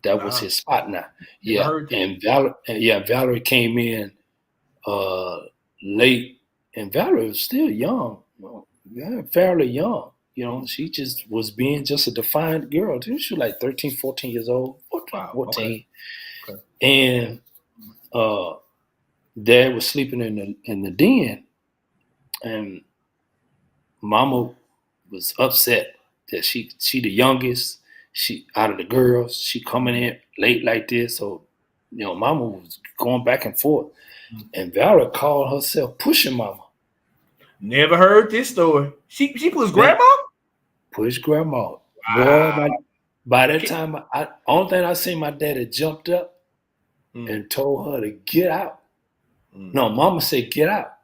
That was Nah, his spot now. never Yeah, heard that. and Valerie came in uh, late, and Valerie was still young, yeah, fairly young. Mm. She just was being just a defiant girl. She was like 13, 14 years old, 14, Wow. Okay. 14. Okay. And uh, Dad was sleeping in the den, and Mama was upset that she the youngest. She out of the girls. She coming in late like this, so Mama was going back and forth. And Valerie called herself pushing Mama. Never heard this story. She pushed Man, grandma? push Grandma. Boy, Wow. by that time, only thing I seen my daddy jumped up Mm, and told her to get out. mm, No, Mama said get out.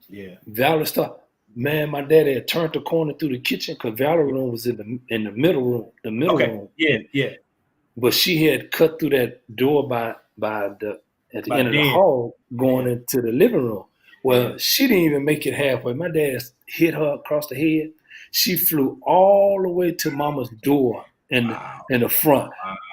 yeah. Valerie stopped. Man, my daddy had turned the corner through the kitchen because Valerie's room was in the middle room, Okay. Yeah, and yeah. but she had cut through that door by the at the By end of the then. hall Yeah, going into the living room. yeah. Well, she didn't even make it halfway. My dad hit her across the head. She flew all the way to Mama's door Wow. in the front.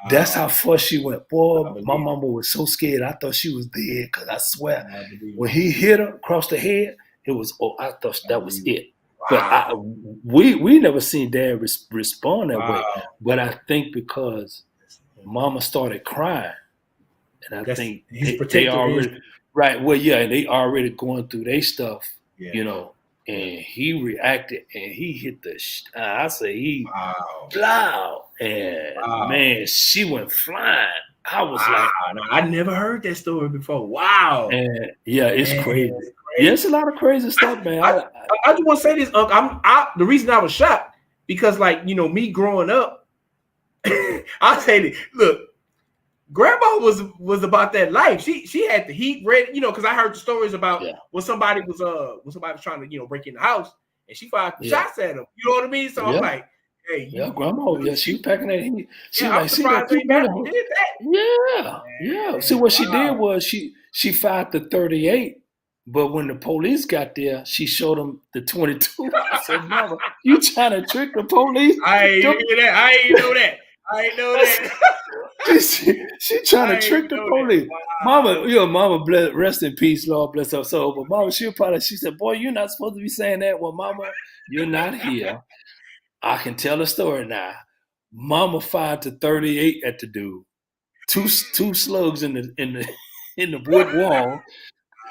That's how Wow. far she went. I Boy, my believe mama was so scared. I thought she was dead because I swear, it. I believe when it. he hit her across the head, it was. Oh, I thought I that was believe it. it. But Wow. we never seen Dad respond that way. Wow. But I think because Mama started crying, and I That's think his they protector is. already right. Well, yeah, they already going through their stuff, Yeah, you know. yeah. And he reacted, and he hit the. I say he Wow. loud, and Wow. man, she went flying. I was Wow. like, No, I never heard that story before. Wow. and yeah, it's Man, crazy. that's Yeah, crazy. it's a lot of crazy stuff, man. I, I just want to say this, Unc. The reason I was shocked because, like, me growing up, I'll say this. Look, Grandma was about that life. She had the heat ready, because I heard the stories about yeah, when somebody was trying to break in the house and she fired yeah, shots at him. You know what I mean? So I'm yeah. like, hey, Yeah, grandma, yeah, she was packing that heat. She yeah, was I'm like, see that surprised two ain't bullet never hole. did that. Yeah, yeah. See, Man, what she did wow. was she fired the 38, but when the police got there, she showed them the 22. I said, Mama, you trying to trick the police? I ain't Don't- hear that. I ain't know that. I ain't know I that. said, she trying to I ain't trick the know that. police. Mama, Wow. Mama, rest in peace, Lord bless her soul. But Mama, she said, boy, you're not supposed to be saying that. Well, Mama, you're not here. I can tell a story now. Mama fired the 38 at the dude. Two slugs in the wood wall.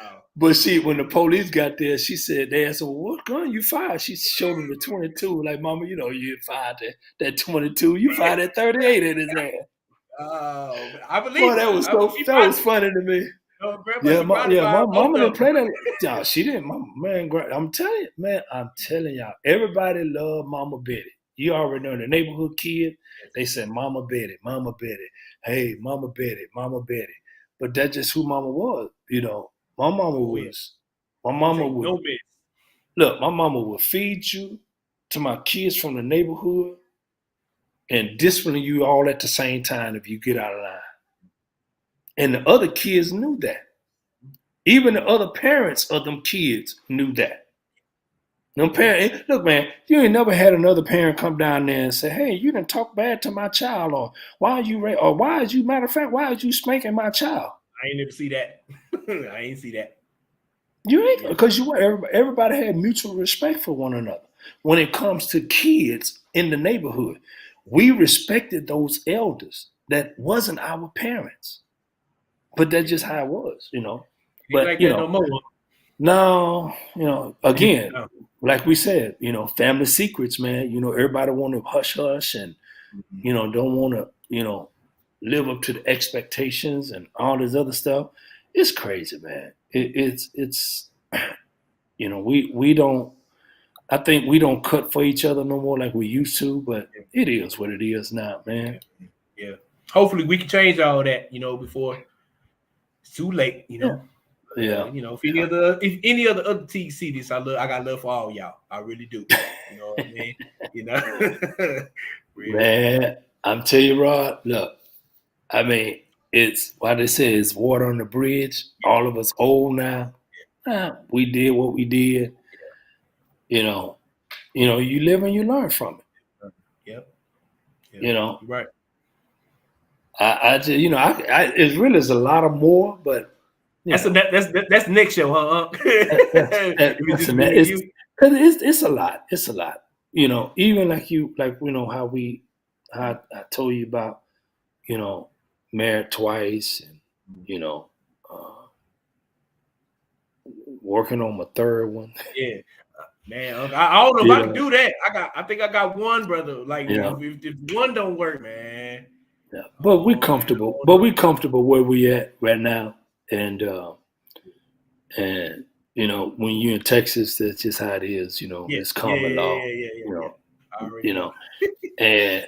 Wow. But when the police got there, she said they asked her, well, "What gun you fired?" She showed them the 22. Like, Mama, you fired that 22. You fired that 38 at his ass. Oh, I believe Boy, it. She that was probably, funny to me. grandma, Yeah, she probably my fired both mama of didn't them. play that. Yeah, she didn't. Man, I'm telling you, man, I'm telling y'all, everybody loved Mama Betty. You already know the neighborhood kid. They said Mama Betty, Mama Betty. Hey, Mama Betty, Mama Betty. But that's just who Mama was. My mama Oh yeah, was. My she didn't mama take would no mess. look. My mama would feed you to my kids from the neighborhood and discipline you all at the same time if you get out of line. And the other kids knew that. Even the other parents of them kids knew that. Them Yeah. parents, look, man, you ain't never had another parent come down there and say, "Hey, you didn't talk bad to my child," or matter of fact, why is you spanking my child? I ain't never see that. I ain't see that. You ain't Yeah. because everybody had mutual respect for one another. When it comes to kids in the neighborhood, we respected those elders that wasn't our parents, but that's Yeah. just how it was. Ain't But like that no more. now, again, No. like we said, family secrets, man. Everybody want to hush hush and Mhm. don't want to, live up to the expectations and all this other stuff. It's crazy, man. It's we don't. I think we don't cut for each other no more like we used to, but Yeah. it is what it is now, man. Yeah. Yeah. Hopefully we can change all that, before it's too late, Yeah, yeah, if any other T see this, I got love for all y'all. I really do. You know what I mean? You know, real talk. man. I'm telling you, Rod. Look, I mean, it's why they say it's water on the bridge. All of us old now. We did what we did. You know, you live and you learn from it. Yep. Yep. You know, You're right. I just, it really is a lot of more, but you That's a, know, that's the next show, huh? If it's just listen, me man, and you. it's a lot. It's a lot. Even how I told you about, you know, married twice, and you know, uh, working on my third one. Yeah. Man, I don't know if You I can know, do that. I think I got one, brother. Like you know, if one don't work, man. yeah. But we Oh man, I comfortable. don't But know. we comfortable where we at right now, and and when you're in Texas, that's just how it is. Yeah, It's yeah, common yeah, yeah, law. yeah, yeah, yeah, You yeah. know, I already you know. know, and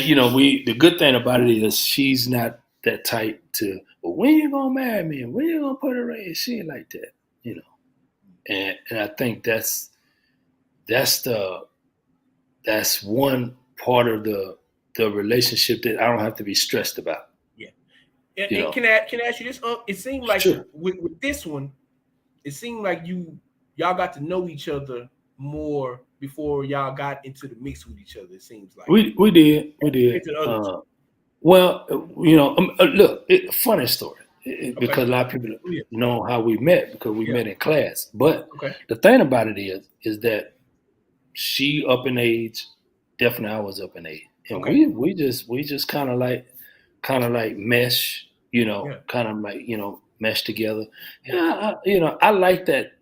Yeah, we the good thing about it is she's not that type to. Well, when you gonna marry me? When you gonna put her in? She ain't like that. You know, and I think that's the that's one part of the relationship that I don't have to be stressed about. yeah. And You know, can I ask you this? It seemed like sure. with this one, it seemed like y'all got to know each other more before y'all got into the mix with each other. It seems like We did. into the other two. Well, look, funny story Okay. because a lot of people Oh, yeah. know how we met because we Yeah. met in class. But Okay. the thing about it is that she up in age, definitely I was up in age, and Okay. we just kind of like mesh, Yeah. kind of like mesh together. Yeah, I like that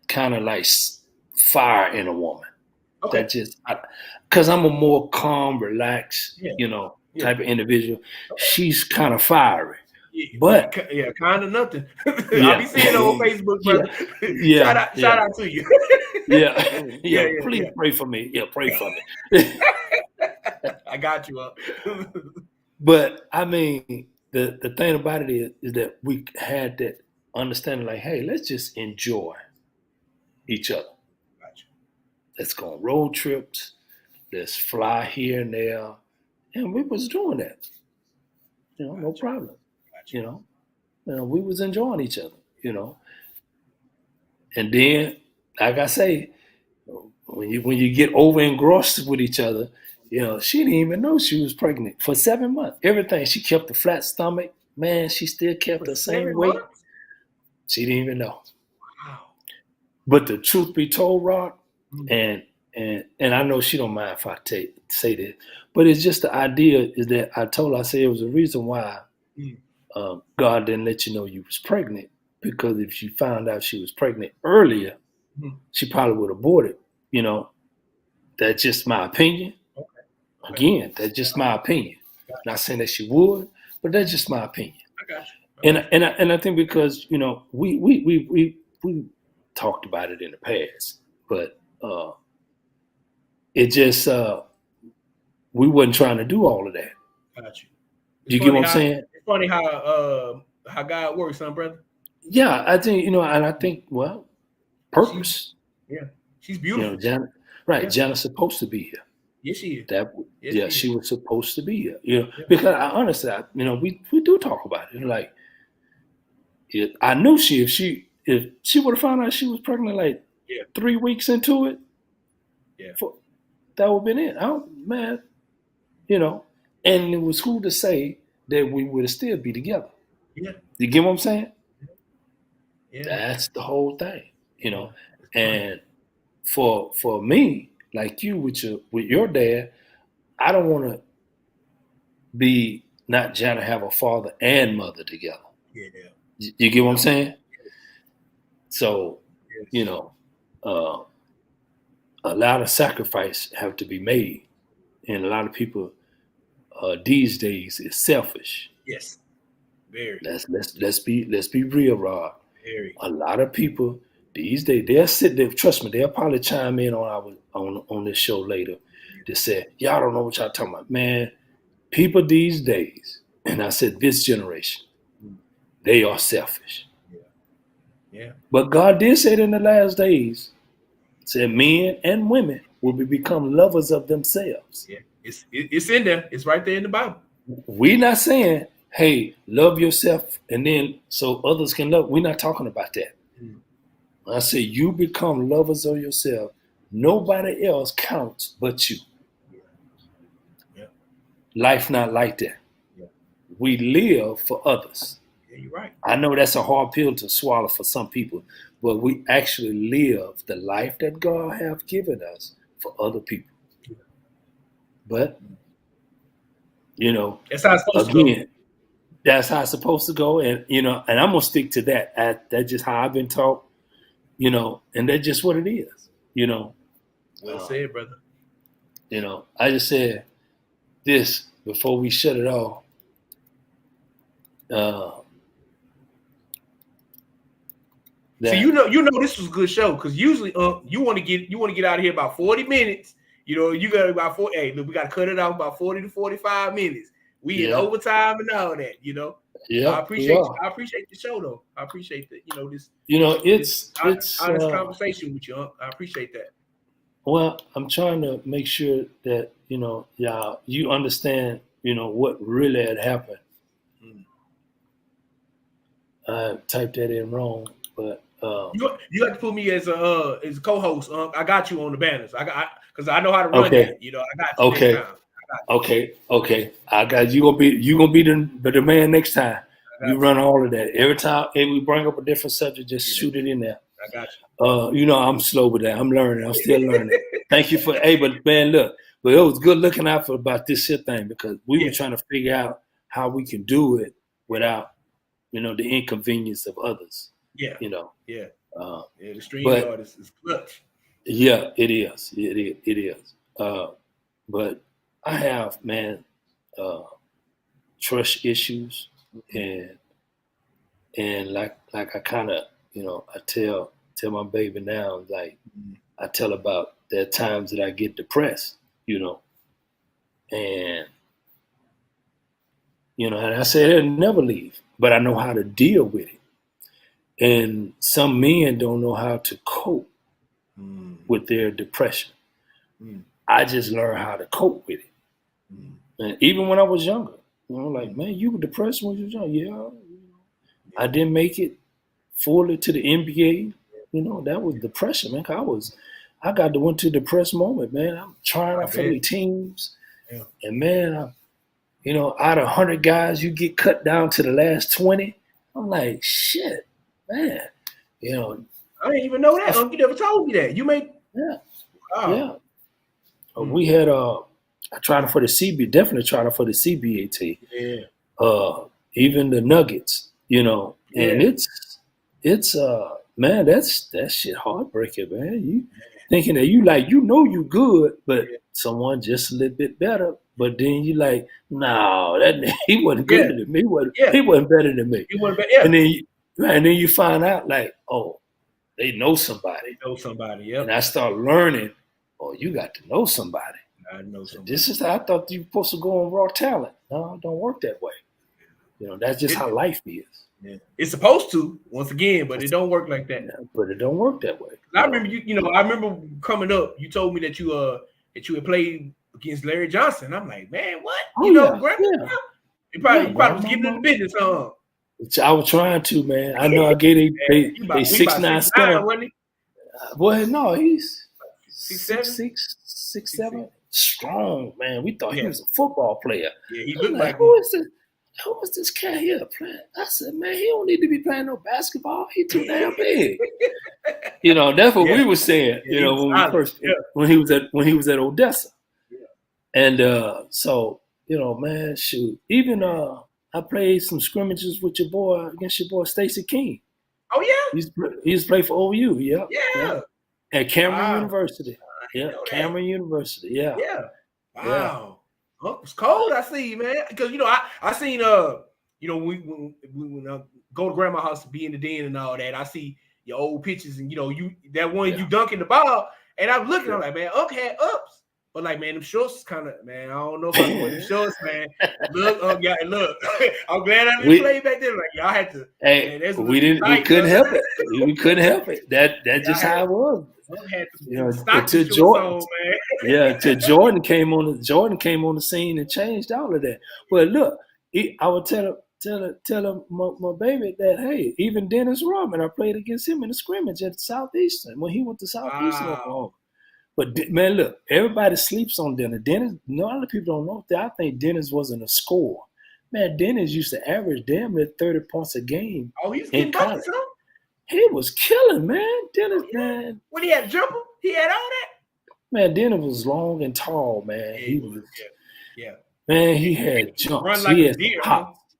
kind of like fire in a woman. Okay. That just because I'm a more calm, relaxed, Yeah. Yeah. type of individual. Okay. She's kind of fiery, Yeah, but yeah, kind of nothing. I'll be yeah, seeing it on Facebook, yeah, brother. yeah, Shout yeah, out to you. yeah, Yeah, yeah. yeah, Please yeah. pray for me. Yeah, pray for me. I got you up. But I mean, the thing about it is that we had that understanding, like, hey, let's just enjoy each other. Got you. Let's go on road trips. Let's fly here and there, and we was doing that. No Got you. problem. Got you. You know, we was enjoying each other. And then, like I say, when you get over engrossed with each other, she didn't even know she was pregnant for 7 months. Everything she kept a flat stomach. Man, she still kept For the same seven weight. months? She didn't even know. Wow. But the truth be told, Rod, Mm, and I know she don't mind if I say this, but it's just the idea is that I told her, I said it was a reason why mm, God didn't let you know you was pregnant, because if she found out she was pregnant earlier, mm. she probably would have aborted. You know, that's just my opinion. Okay. Okay. Again, that's just my opinion. Got Not saying that she would, but that's just my opinion. you. I got you. I And got you. I think because we talked about it in the past, but it just we wasn't trying to do all of that. Got you. Do It's you get what funny I'm how saying? it's funny how God works, son, brother. Yeah, I think and I think She's purpose. yeah. She's beautiful. Janet, right? Yeah. Janet's supposed to be here. Yes, she is. That Yes, Yeah, she is. she was supposed to be here. Yeah. Because I honestly, we do talk about it. Like, I knew if she would have found out she was pregnant like Yeah. 3 weeks into it, Yeah. for, that would have been it. Oh man, you know. And it was who to say that we would still be together. Yeah. You get what I'm saying? Yeah. That's the whole thing, you Yeah. know. It's funny. And for me, like you with your dad, I don't want to be not trying to have a father and mother together. Yeah. You get what I'm Yep. saying? So, you Yes. know, uh, a lot of sacrifice have to be made, and a lot of people these days is selfish. Yes. Very. Let's be real, Rod. Very. A lot of people these days they'll sit there. Trust me, they'll probably chime in on this show later to say y'all don't know what y'all talking about, man. People these days, and I said this generation, Mm. they are selfish. Yeah. Yeah. But God did say it in the last days, said men and women will become lovers of themselves. Yeah. It's in there. It's right there in the Bible. We're not saying, hey, love yourself and then so others can love. We're not talking about that. Mm. I say you become lovers of yourself. Nobody else counts but you. Yeah. Yeah. Life not like that. Yeah. We live for others. Yeah. You're right. I know that's a hard pill to swallow for some people, but we actually live the life that God have given us for other people. Yeah. But you know, That's how it's supposed to go. again, that's how it's supposed to go, and and I'm gonna stick to that. That's just how I've been taught. and that's just what it is. Well Um, said, brother. I just said this before we shut it off. Uh, See, that this was a good show because usually, you want to get out of here about 40 minutes. You got about 40. Hey, look, we got to cut it off about 40 to 45 minutes. We in yeah, overtime and all that. I yep, we appreciate are. I appreciate the show though. I appreciate the this this It's honest conversation with you. I appreciate that. well, I'm trying to make sure that y'all you understand what really had happened. Mm. I typed that in wrong, but You have to put me as a co-host. I got you on the banners. Because I know how to run okay, that. I got you next okay, time. okay. I got you. Gonna be the man next time. I We got you. run all of that every time. If we bring up a different subject, just Yeah, shoot it in there. I got I'm slow with that. I'm learning. I'm still learning. Thank you for but man, look, but it was good looking out for about this shit thing because we you. were trying to figure out how we can do it without the inconvenience of others. Yeah, You know, yeah, uh, yeah. The stream but yard is clutch. yeah, it is. It is. But I have, man, uh, trust issues, Mm-hmm. and like I kind of, I tell my baby now, like Mm-hmm. I tell about there are times that I get depressed, and and I say it'll never leave, but I know how to deal with it. And some men don't know how to cope Mm-hmm. with their depression. Mm-hmm. I just learned how to cope with it. And even when I was younger, like, man, you were depressed when you was young. Yeah, I didn't make it fully to the NBA. That was depression, man. I got to went to a depressed moment, man. I'm trying I out for bet. the teams, Yeah. and man, out of 100 guys, you get cut down to the last 20. I'm like, shit, man. I didn't even know that. I, You never told me that. You made yeah, wow. yeah. Mm. We had I tried for the definitely tried for the CBAT. Yeah. Even the Nuggets, and Yeah. it's man, that shit heartbreaking, man. You thinking that you good, but Yeah. someone just a little bit better. But then you like, no, that he wasn't Yeah. good than me. Yeah. He wasn't better than me. You want to bet? Yeah. And then you find out like, oh, they know somebody. You know somebody. And Yep. I start learning, oh, you got to know somebody. I know So somebody. this is how I thought you were supposed to go on raw talent. No, it don't work that way. That's just how life is. Yeah. It's supposed to, once again, but it don't work like that. Yeah, but it don't work that way. I remember I remember coming up, you told me that you had played against Larry Johnson. I'm like, man, what? Oh yeah, Grandpa? yeah. You probably Bro, was getting in the business, huh? I was trying to, man. I know I gave they He 6'9" 6'9", wasn't he? Boy, no, he's 6'7"? 6'7", strong, man. We thought he Yeah. was a football player. Yeah, he I'm looked like who is this? Who is this cat here playing? I said, man, he don't need to be playing no basketball. He too damn big. That's what we were saying. Yeah, when we first when he was at Odessa. Yeah. And so, man, shoot. Even I played some scrimmages with against your boy Stacey King. Oh yeah? He used to play for OU, Yeah. At Cameron Wow. University. Yeah, Cameron University. Yeah. Yeah. Wow. Yeah. Oh, it's cold, I see, man. Because I seen when go to grandma's house to be in the den and all that, I see your old pictures and you that one you dunking the ball, and I'm looking, I'm like, man, Unc had ups. But like, man, them shorts is kind of, man, I don't know if I can wear them shorts, man. Look, look. I'm glad I didn't play back then. Like, y'all had to. Hey, man, we couldn't help it. We couldn't help it. That just how it was. Had until Jordan, till Jordan came on the scene and changed all of that. But look, I would tell my baby that, hey, even Dennis Rodman, I played against him in the scrimmage at Southeastern when he went to Southeastern Oklahoma. But man, look, everybody sleeps on Dennis. Dennis, a lot of people don't know that. I think Dennis wasn't a scorer. Man, Dennis used to average damn near 30 points a game. Oh, he's getting buckets, huh? He was killing, man. Dennis, man. When he had a jumper, he had all that. Man, Dennis was long and tall, man. Yeah, he was. Yeah. Man, he had jumps. Run like a deer.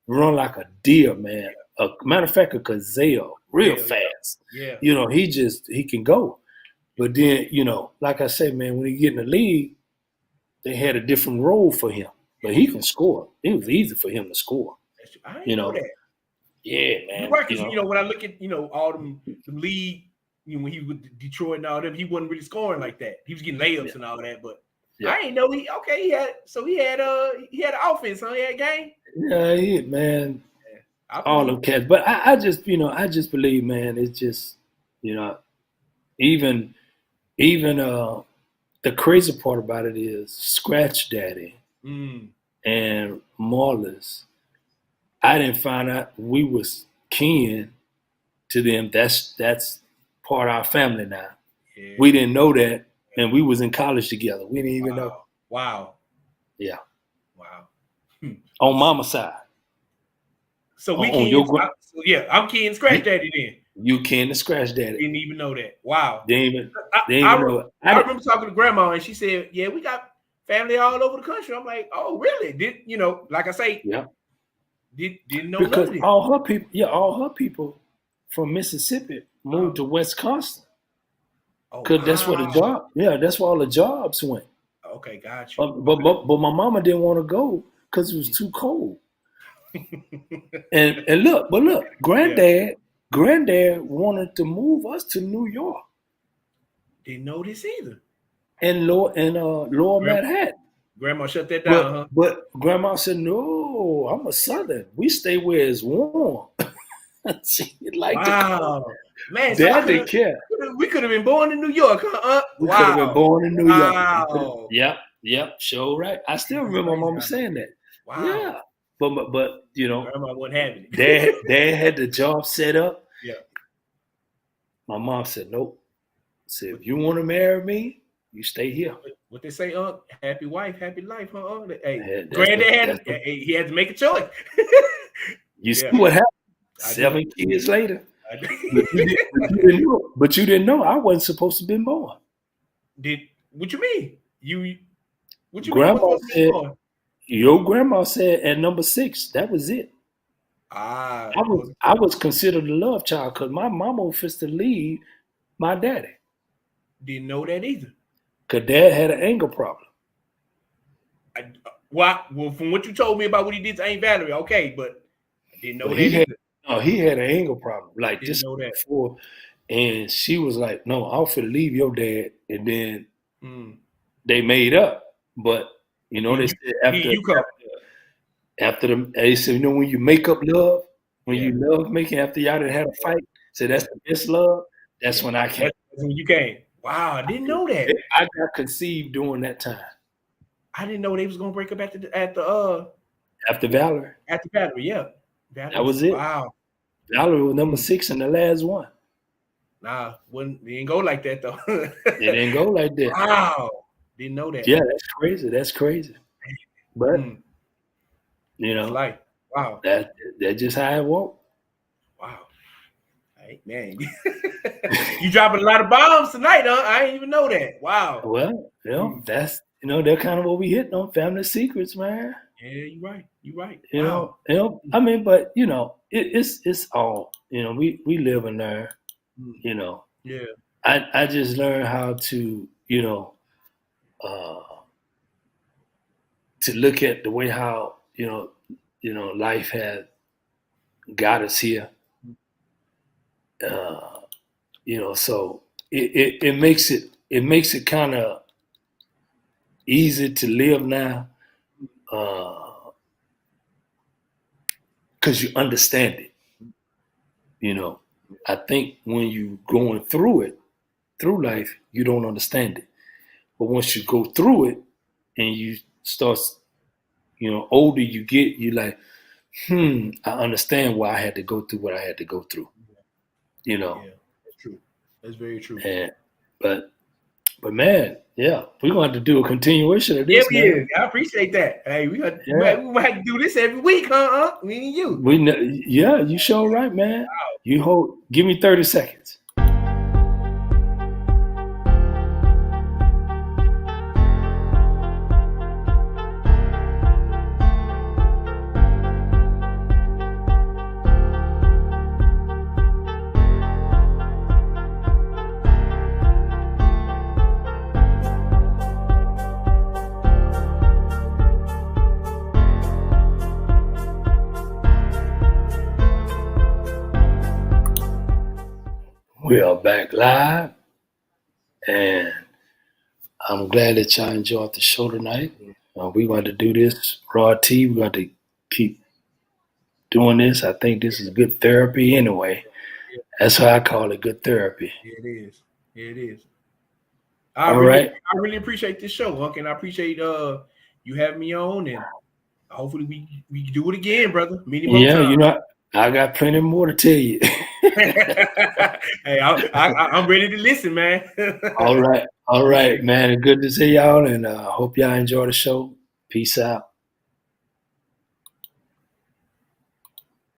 Run like a deer, man. A matter of fact, a gazelle, real fast. hands. Yeah. He can go. But then, like I said, man, when he get in the league, they had a different role for him. But he can score. It was easy for him to score. I You didn't know know. that. Yeah, You're man. right, because when I look at all them league, when he was with Detroit and all them, he wasn't really scoring like that. He was getting layups and all that, but I didn't know he had an offense, huh? He had a game. Yeah, man. All them cats. But I just believe, man, it's just, even the crazy part about it is Scratch Daddy and Marlins. I didn't find out we was kin to them. That's part of our family now. Yeah. We didn't know that, and we was in college together. We didn't even know. Wow. Yeah. Wow. On mama's side. So we I'm kin Scratch Daddy then. You kin to Scratch Daddy. Didn't even know that. Wow. Didn't even know it. I remember talking to grandma and she said, "Yeah, we got family all over the country." I'm like, "Oh, really?" Like I say, yeah. Didn't know because nothing. all her people from Mississippi moved to Wisconsin. Because that's where the job. Yeah, that's where all the jobs went. Okay, got you. But my mama didn't want to go because it was too cold. and look, granddad wanted to move us to New York. Didn't know this either. And Lower Manhattan. Grandma shut that down, huh? But grandma said, "No, I'm a Southern. We stay where it's warm." She liked wow, man. Dad didn't care. We could have been born in New York, huh? We could have been born in New York. Yep, sure, right. I still remember my mama saying that. Wow. Yeah, but grandma wasn't having it. Dad had the job set up. Yeah. My mom said, "Nope." Said, "If you want to marry me, you stay here." What they say, happy wife, happy life, huh? Hey, granddad he had to make a choice. You see what happened? 7 years later. But you didn't know I wasn't supposed to be born. What you mean? Grandma said, your grandma said at number 6, that was it. I was considered a love child because my mama was to leave my daddy. Didn't know that either. Because Dad had an anger problem. Well, from what you told me about what he did to Aunt Valerie, okay, but I didn't know that either. He had an anger problem. Like didn't know that. Before, and she was like, "No, I'm finna leave your dad," and then they made up. But they said after they said, when you make up love, when you love making after y'all done had a fight, so that's the best love. That's when I came. That's when you came. Wow, I didn't know that. I got conceived during that time. I didn't know they was gonna break up after Valerie. After Valerie, yeah. That was it. Wow. Valerie was number 6 and the last one. Nah, it didn't go like that though. It didn't go like that. Wow. Didn't know that. Yeah, that's crazy. But like, wow. That's just how it worked. Wow. Hey, man. You dropping a lot of bombs tonight, huh? I didn't even know that. Wow. Well, that's they're kind of what we hitting on, family secrets, man. Yeah, you're right. You're right. I mean, but it's all, we live and learn, Yeah. I just learned how to, to look at the way how, life had got us here. So it makes it kind of easy to live now, because you understand it. I think when you going through life, you don't understand it. But once you go through it and you start, older you get, you like, I understand why I had to go through what I had to go through. Yeah, that's true. That's very true. But man, we're gonna have to do a continuation of this. Yeah, we is. I appreciate that. Hey, we might have to do this every week, huh? Me and you. You sure right, man. Wow. You give me 30 seconds. We are back live, and I'm glad that y'all enjoyed the show tonight. We're going to do this raw tea. We're going to keep doing this. I think this is good therapy anyway. That's why I call it good therapy. It is. It is. All right. I really appreciate this show, Unc, and I appreciate you having me on, and hopefully we can do it again, brother, many more Yeah, times. I got plenty more to tell you. Hey, I'm ready to listen, man. All right. All Appreciate right, it. man. Good to see y'all, and hope y'all enjoy the show. Peace out.